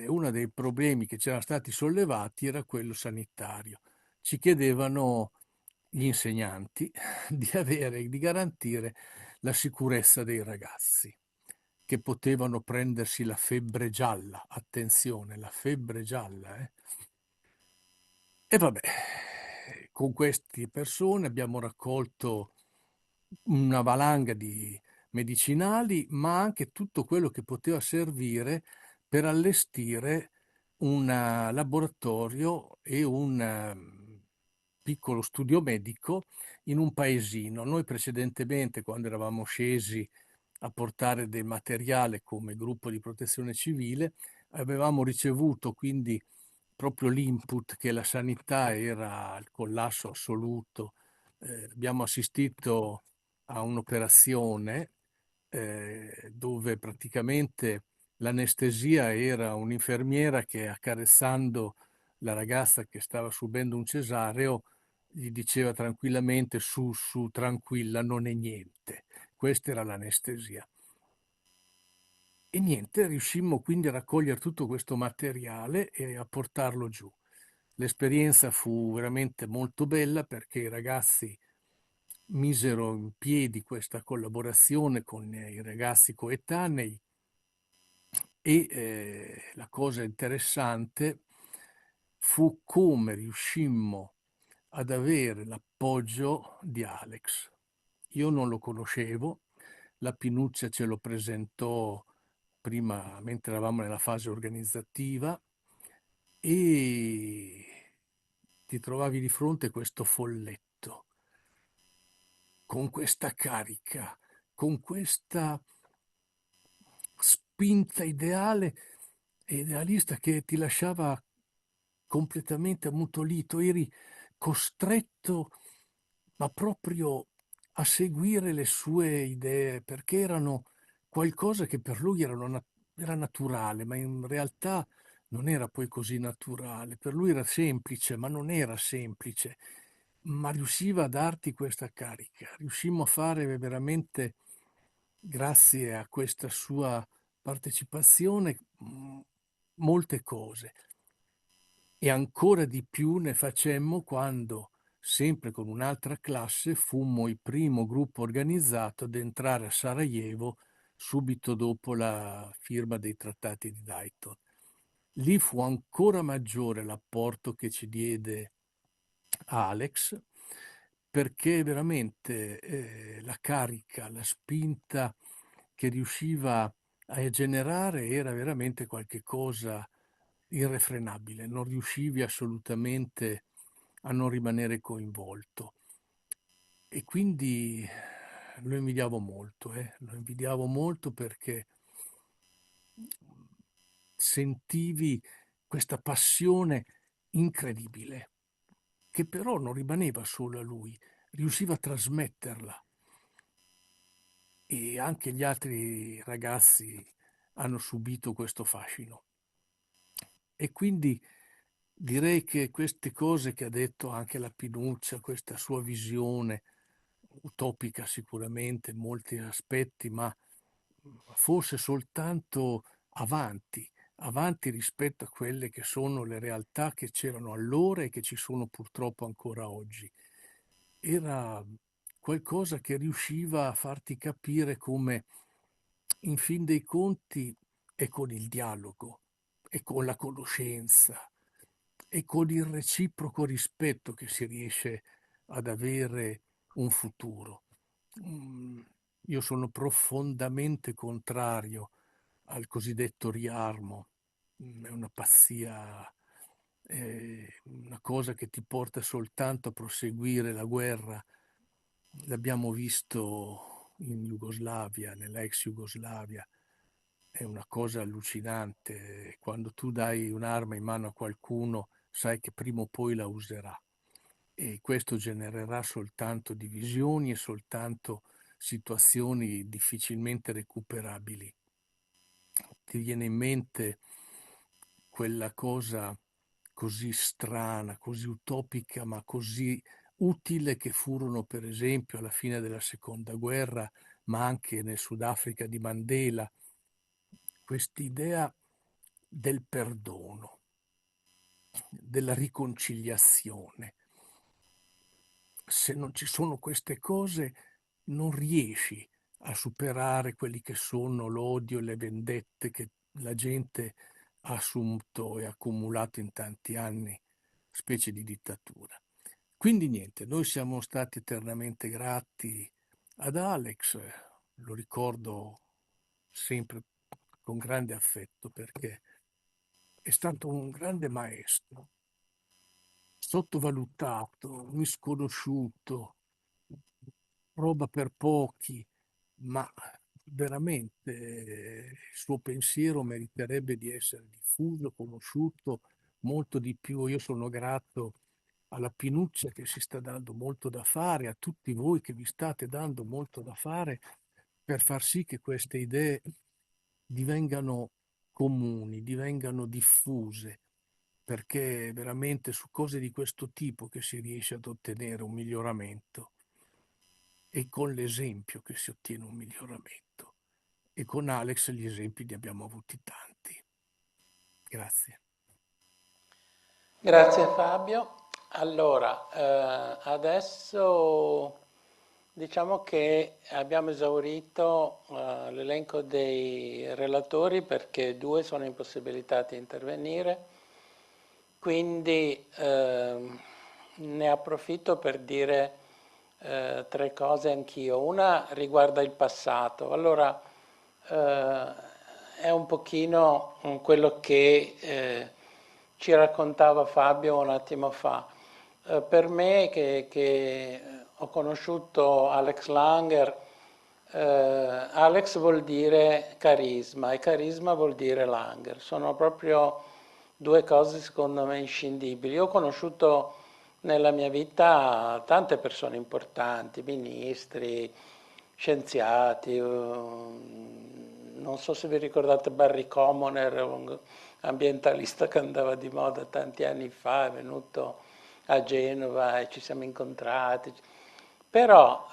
uno dei problemi che c'erano stati sollevati era quello sanitario. Ci chiedevano gli insegnanti di garantire la sicurezza dei ragazzi che potevano prendersi la febbre gialla, attenzione, la febbre gialla. E vabbè, con queste persone abbiamo raccolto una valanga di medicinali, ma anche tutto quello che poteva servire per allestire un laboratorio e un piccolo studio medico in un paesino. Noi precedentemente, quando eravamo scesi a portare del materiale come gruppo di protezione civile, avevamo ricevuto quindi proprio l'input che la sanità era al collasso assoluto. Abbiamo assistito a un'operazione dove praticamente l'anestesia era un'infermiera che, accarezzando la ragazza che stava subendo un cesareo, gli diceva tranquillamente: su, su, tranquilla, non è niente. Questa era l'anestesia. E niente, riuscimmo quindi a raccogliere tutto questo materiale e a portarlo giù. L'esperienza fu veramente molto bella perché i ragazzi misero in piedi questa collaborazione con i ragazzi coetanei e la cosa interessante fu come riuscimmo ad avere l'appoggio di Alex. Io non lo conoscevo, la Pinuccia ce lo presentò prima mentre eravamo nella fase organizzativa e ti trovavi di fronte questo folletto con questa carica, con questa spinta ideale e idealista che ti lasciava completamente ammutolito, eri costretto, ma proprio a seguire le sue idee, perché erano qualcosa che per lui era naturale, ma in realtà non era poi così naturale. Per lui era semplice, ma non era semplice, ma riusciva a darti questa carica. Riuscimmo a fare veramente, grazie a questa sua partecipazione, molte cose. E ancora di più ne facemmo quando, sempre con un'altra classe, fummo il primo gruppo organizzato ad entrare a Sarajevo subito dopo la firma dei trattati di Dayton. Lì fu ancora maggiore l'apporto che ci diede Alex, perché veramente la carica, la spinta che riusciva a generare era veramente qualche cosa irrefrenabile, non riuscivi assolutamente a non rimanere coinvolto. E quindi lo invidiavo molto perché sentivi questa passione incredibile, che però non rimaneva solo a lui, riusciva a trasmetterla. E anche gli altri ragazzi hanno subito questo fascino. E quindi direi che queste cose che ha detto anche la Pinuccia, questa sua visione, utopica sicuramente in molti aspetti, ma forse soltanto avanti, avanti rispetto a quelle che sono le realtà che c'erano allora e che ci sono purtroppo ancora oggi. Era qualcosa che riusciva a farti capire come, in fin dei conti, è con il dialogo, è con la conoscenza, è con il reciproco rispetto che si riesce ad avere un futuro. Mm, Io sono profondamente contrario al cosiddetto riarmo. È una pazzia, è una cosa che ti porta soltanto a proseguire la guerra. L'abbiamo visto in Jugoslavia, nella ex Jugoslavia. È una cosa allucinante. Quando tu dai un'arma in mano a qualcuno, sai che prima o poi la userà. E questo genererà soltanto divisioni e soltanto situazioni difficilmente recuperabili. Ti viene in mente quella cosa così strana, così utopica, ma così utile che furono, per esempio, alla fine della Seconda Guerra, ma anche nel Sudafrica di Mandela, quest'idea del perdono, della riconciliazione. Se non ci sono queste cose, non riesci a superare quelli che sono l'odio e le vendette che la gente ha assunto e accumulato in tanti anni, specie di dittatura. Quindi niente, noi siamo stati eternamente grati ad Alex, lo ricordo sempre con grande affetto perché è stato un grande maestro. sottovalutato, misconosciuto, roba per pochi, ma veramente il suo pensiero meriterebbe di essere diffuso, conosciuto molto di più. Io sono grato alla Pinuccia che si sta dando molto da fare, a tutti voi che vi state dando molto da fare per far sì che queste idee divengano comuni, divengano diffuse, perché è veramente su cose di questo tipo che si riesce ad ottenere un miglioramento, e con l'esempio che si ottiene un miglioramento. E con Alex gli esempi ne abbiamo avuti tanti. Grazie. Grazie Fabio. Allora, adesso diciamo che abbiamo esaurito l'elenco dei relatori perché 2 sono impossibilitati a intervenire, quindi ne approfitto per dire 3 cose anch'io. Una riguarda il passato. Allora, è un pochino quello che ci raccontava Fabio un attimo fa. Per me che ho conosciuto Alex Langer, Alex vuol dire carisma e carisma vuol dire Langer. Sono proprio 2 cose secondo me inscindibili. Io ho conosciuto nella mia vita tante persone importanti, ministri, scienziati, non so se vi ricordate Barry Commoner, un ambientalista che andava di moda tanti anni fa, è venuto a Genova e ci siamo incontrati. Però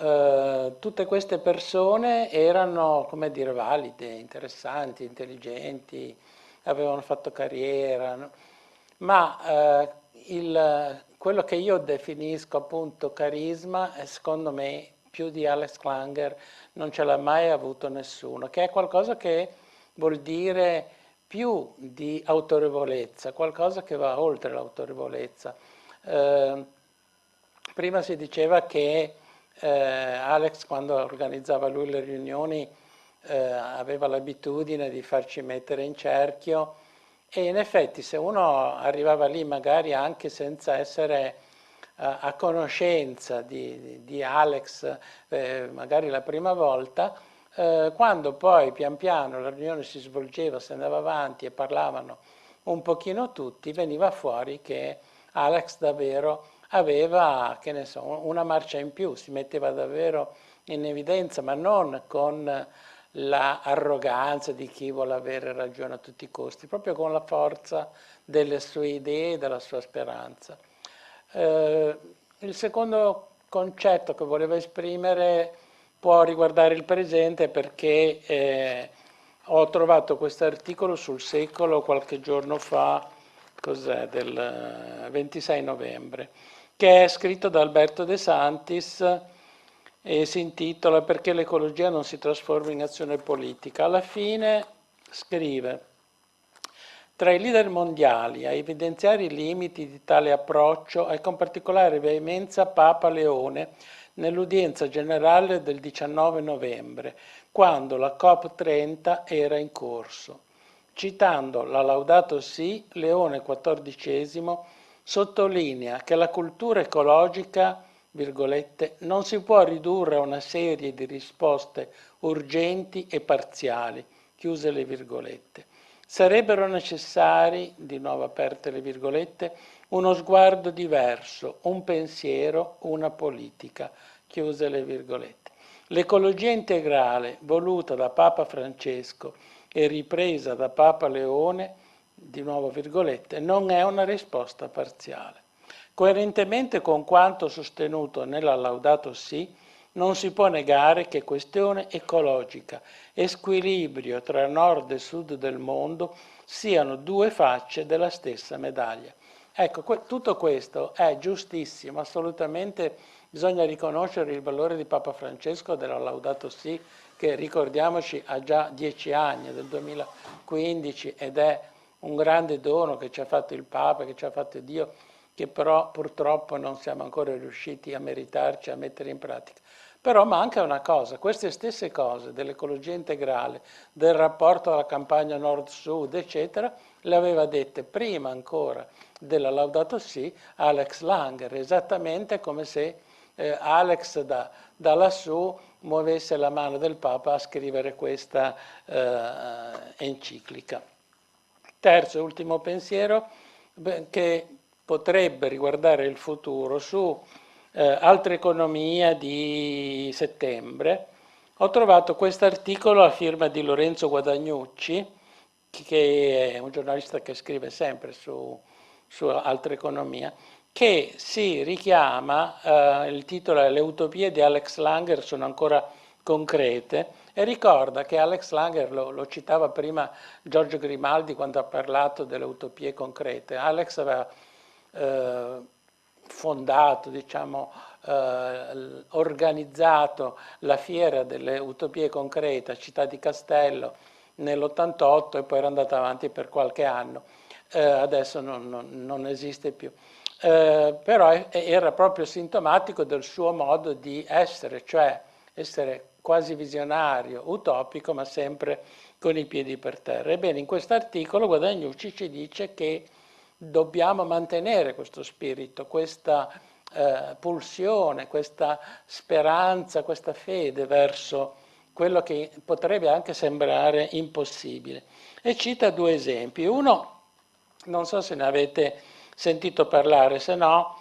tutte queste persone erano, come dire, valide, interessanti, intelligenti, avevano fatto carriera, no? Ma quello che io definisco appunto carisma, secondo me, più di Alex Langer non ce l'ha mai avuto nessuno, che è qualcosa che vuol dire più di autorevolezza, qualcosa che va oltre l'autorevolezza. Prima si diceva che Alex, quando organizzava lui le riunioni, aveva l'abitudine di farci mettere in cerchio, e in effetti se uno arrivava lì magari anche senza essere a conoscenza di Alex, magari la prima volta, quando poi pian piano la riunione si svolgeva, si andava avanti e parlavano un pochino tutti, veniva fuori che Alex davvero aveva, che ne so, una marcia in più, si metteva davvero in evidenza, ma non con l'arroganza di chi vuole avere ragione a tutti i costi, proprio con la forza delle sue idee e della sua speranza. Il secondo concetto che volevo esprimere può riguardare il presente perché ho trovato questo articolo sul Secolo qualche giorno fa, cos'è, del 26 novembre, che è scritto da Alberto De Santis e si intitola Perché l'ecologia non si trasforma in azione politica. Alla fine scrive: tra i leader mondiali a evidenziare i limiti di tale approccio è con particolare veemenza Papa Leone nell'udienza generale del 19 novembre, quando la COP30 era in corso. Citando la Laudato Si, Leone XIV sottolinea che la cultura ecologica, virgolette, non si può ridurre a una serie di risposte urgenti e parziali, chiuse le virgolette. Sarebbero necessari, di nuovo aperte le virgolette, uno sguardo diverso, un pensiero, una politica, chiuse le virgolette. L'ecologia integrale voluta da Papa Francesco e ripresa da Papa Leone, di nuovo virgolette, non è una risposta parziale. Coerentemente con quanto sostenuto nella Laudato Si, non si può negare che questione ecologica e squilibrio tra nord e sud del mondo siano 2 facce della stessa medaglia. Ecco, tutto questo è giustissimo, assolutamente bisogna riconoscere il valore di Papa Francesco della Laudato Si, che ricordiamoci ha già 10 anni, è del 2015, ed è un grande dono che ci ha fatto il Papa, che ci ha fatto Dio, che però purtroppo non siamo ancora riusciti a meritarci, a mettere in pratica. Però manca una cosa, queste stesse cose dell'ecologia integrale, del rapporto alla campagna nord-sud, eccetera, le aveva dette prima ancora della Laudato Si Alex Langer, esattamente come se Alex da lassù muovesse la mano del Papa a scrivere questa enciclica. Terzo e ultimo pensiero che potrebbe riguardare il futuro su Altra Economia di settembre. Ho trovato questo articolo a firma di Lorenzo Guadagnucci, che è un giornalista che scrive sempre su Altra Economia, che si richiama, il titolo è Le utopie di Alex Langer sono ancora concrete, e ricorda che Alex Langer, lo citava prima Giorgio Grimaldi quando ha parlato delle utopie concrete. Alex aveva fondato, diciamo, organizzato la fiera delle utopie concrete a Città di Castello nell'88 e poi era andata avanti per qualche anno. Adesso non esiste più. Però era proprio sintomatico del suo modo di essere, cioè essere quasi visionario, utopico, ma sempre con i piedi per terra. Ebbene, in questo articolo Guadagnucci ci dice che dobbiamo mantenere questo spirito, questa pulsione, questa speranza, questa fede verso quello che potrebbe anche sembrare impossibile. E cita due esempi. Uno, non so se ne avete sentito parlare, se no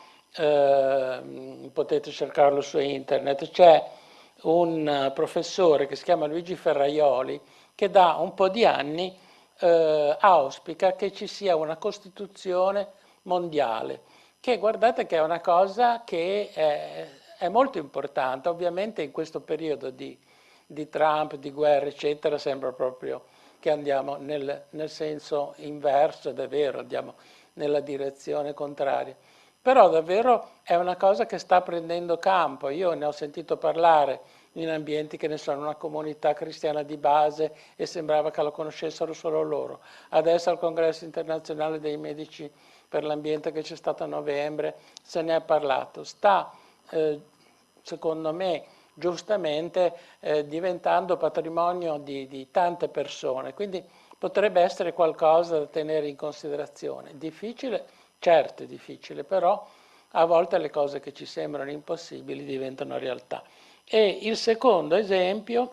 potete cercarlo su internet. C'è un professore che si chiama Luigi Ferraioli che da un po' di anni auspica che ci sia una Costituzione mondiale, che guardate che è una cosa che è molto importante. Ovviamente in questo periodo di Trump, di guerra, eccetera, sembra proprio che andiamo nel senso inverso, ed è vero, andiamo nella direzione contraria. Però davvero è una cosa che sta prendendo campo. Io ne ho sentito parlare in ambienti che ne sono una comunità cristiana di base e sembrava che la conoscessero solo loro. Adesso al Congresso internazionale dei medici per l'ambiente che c'è stato a novembre se ne è parlato. Sta, secondo me, giustamente diventando patrimonio di tante persone, quindi potrebbe essere qualcosa da tenere in considerazione. Difficile, certo è difficile, però a volte le cose che ci sembrano impossibili diventano realtà. E il secondo esempio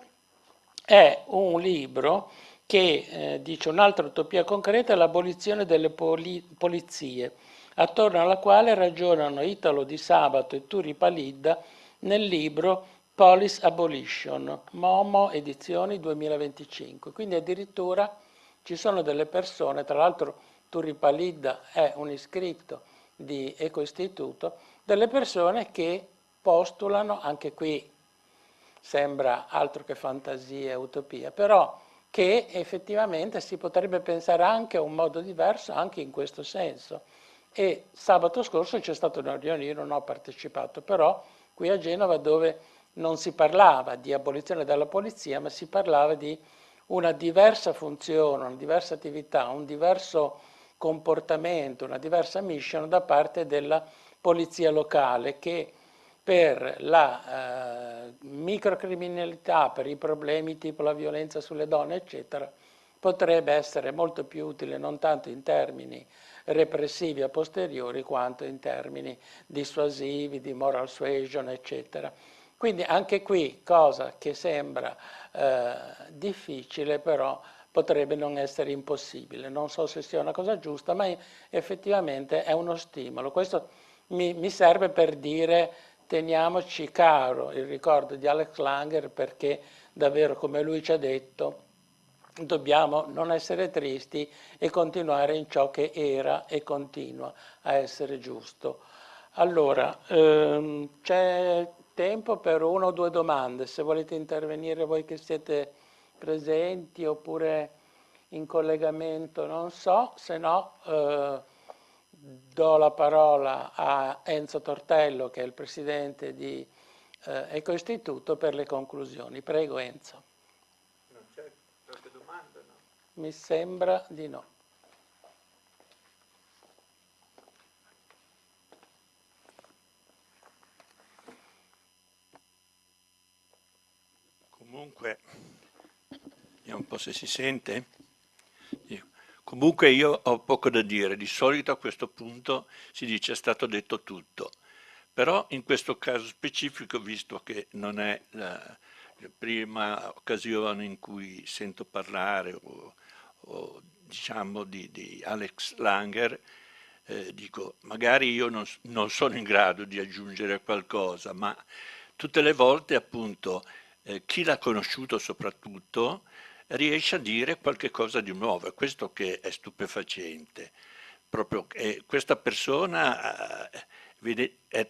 è un libro che dice un'altra utopia concreta è l'abolizione delle polizie, attorno alla quale ragionano Italo Di Sabato e Turi Palidda nel libro Police Abolition, Momo Edizioni 2025. Quindi addirittura ci sono delle persone, tra l'altro Turi Palidda è un iscritto di Ecoistituto, delle persone che postulano, anche qui sembra altro che fantasia e utopia, però che effettivamente si potrebbe pensare anche a un modo diverso anche in questo senso. E sabato scorso c'è stata una riunione, io non ho partecipato, però qui a Genova dove non si parlava di abolizione della polizia, ma si parlava di una diversa funzione, una diversa attività, un diverso comportamento, una diversa mission da parte della polizia locale che per la microcriminalità, per i problemi tipo la violenza sulle donne, eccetera, potrebbe essere molto più utile non tanto in termini repressivi a posteriori quanto in termini dissuasivi, di moral suasion, eccetera. Quindi anche qui, cosa che sembra difficile, però potrebbe non essere impossibile. Non so se sia una cosa giusta, ma effettivamente è uno stimolo. Questo mi serve per dire teniamoci caro il ricordo di Alex Langer, perché davvero, come lui ci ha detto, dobbiamo non essere tristi e continuare in ciò che era e continua a essere giusto. Allora, c'è tempo per una o due domande, se volete intervenire voi che siete presenti oppure in collegamento, non so, se no do la parola a Enzo Tortello, che è il presidente di Ecoistituto, per le conclusioni. Prego Enzo. Non c'è qualche domanda, no? Mi sembra di no. Dunque, vediamo un po' se si sente. Comunque io ho poco da dire, di solito a questo punto si dice è stato detto tutto, però in questo caso specifico, visto che non è la prima occasione in cui sento parlare o diciamo di Alex Langer, dico, magari io non sono in grado di aggiungere qualcosa, ma tutte le volte appunto chi l'ha conosciuto soprattutto riesce a dire qualche cosa di nuovo, è questo che è stupefacente. Proprio questa persona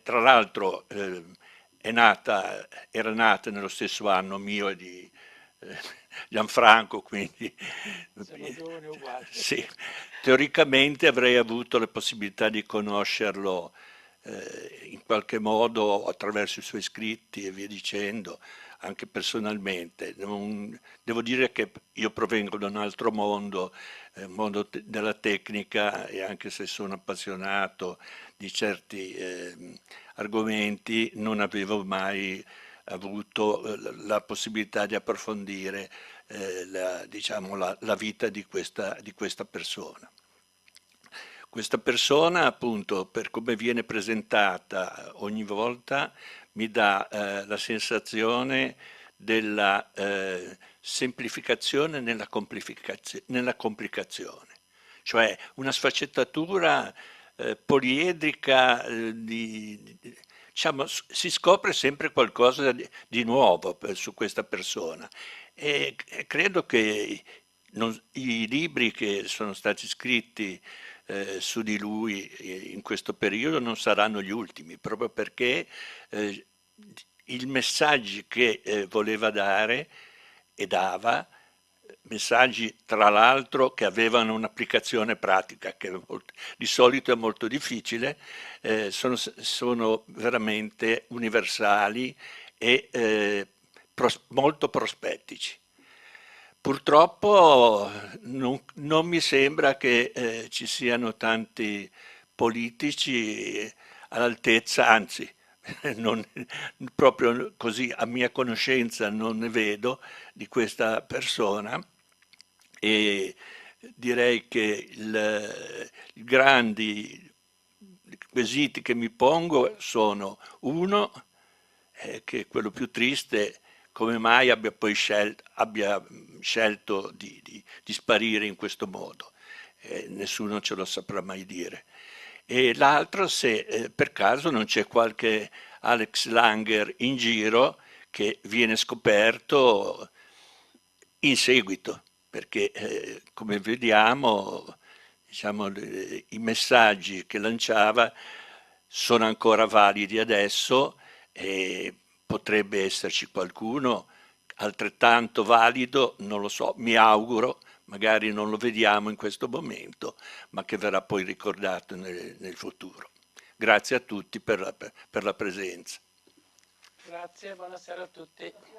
tra l'altro era nata nello stesso anno mio e di Gianfranco, quindi Siamo giovani uguali. sì, teoricamente avrei avuto la possibilità di conoscerlo in qualche modo attraverso i suoi scritti e via dicendo, anche personalmente. Devo dire che io provengo da un altro mondo, mondo della tecnica, e anche se sono appassionato di certi argomenti, non avevo mai avuto la possibilità di approfondire diciamo, la vita di questa persona. Questa persona, appunto, per come viene presentata ogni volta, mi dà la sensazione della semplificazione nella complicazione, cioè una sfaccettatura poliedrica diciamo, si scopre sempre qualcosa di nuovo su questa persona e credo che i libri che sono stati scritti su di lui in questo periodo non saranno gli ultimi, proprio perché i messaggi che voleva dare e dava, messaggi tra l'altro che avevano un'applicazione pratica che di solito è molto difficile, sono veramente universali e molto prospettici. Purtroppo non mi sembra che ci siano tanti politici all'altezza, anzi, non- proprio così a mia conoscenza non ne vedo di questa persona e direi che i grandi quesiti che mi pongo sono uno, che è quello più triste, come mai abbia scelto di sparire in questo modo. Nessuno ce lo saprà mai dire. E l'altro, se per caso non c'è qualche Alex Langer in giro che viene scoperto in seguito, perché come vediamo, diciamo, i messaggi che lanciava sono ancora validi adesso e potrebbe esserci qualcuno altrettanto valido, non lo so, mi auguro, magari non lo vediamo in questo momento, ma che verrà poi ricordato nel futuro. Grazie a tutti per la presenza. Grazie, buonasera a tutti.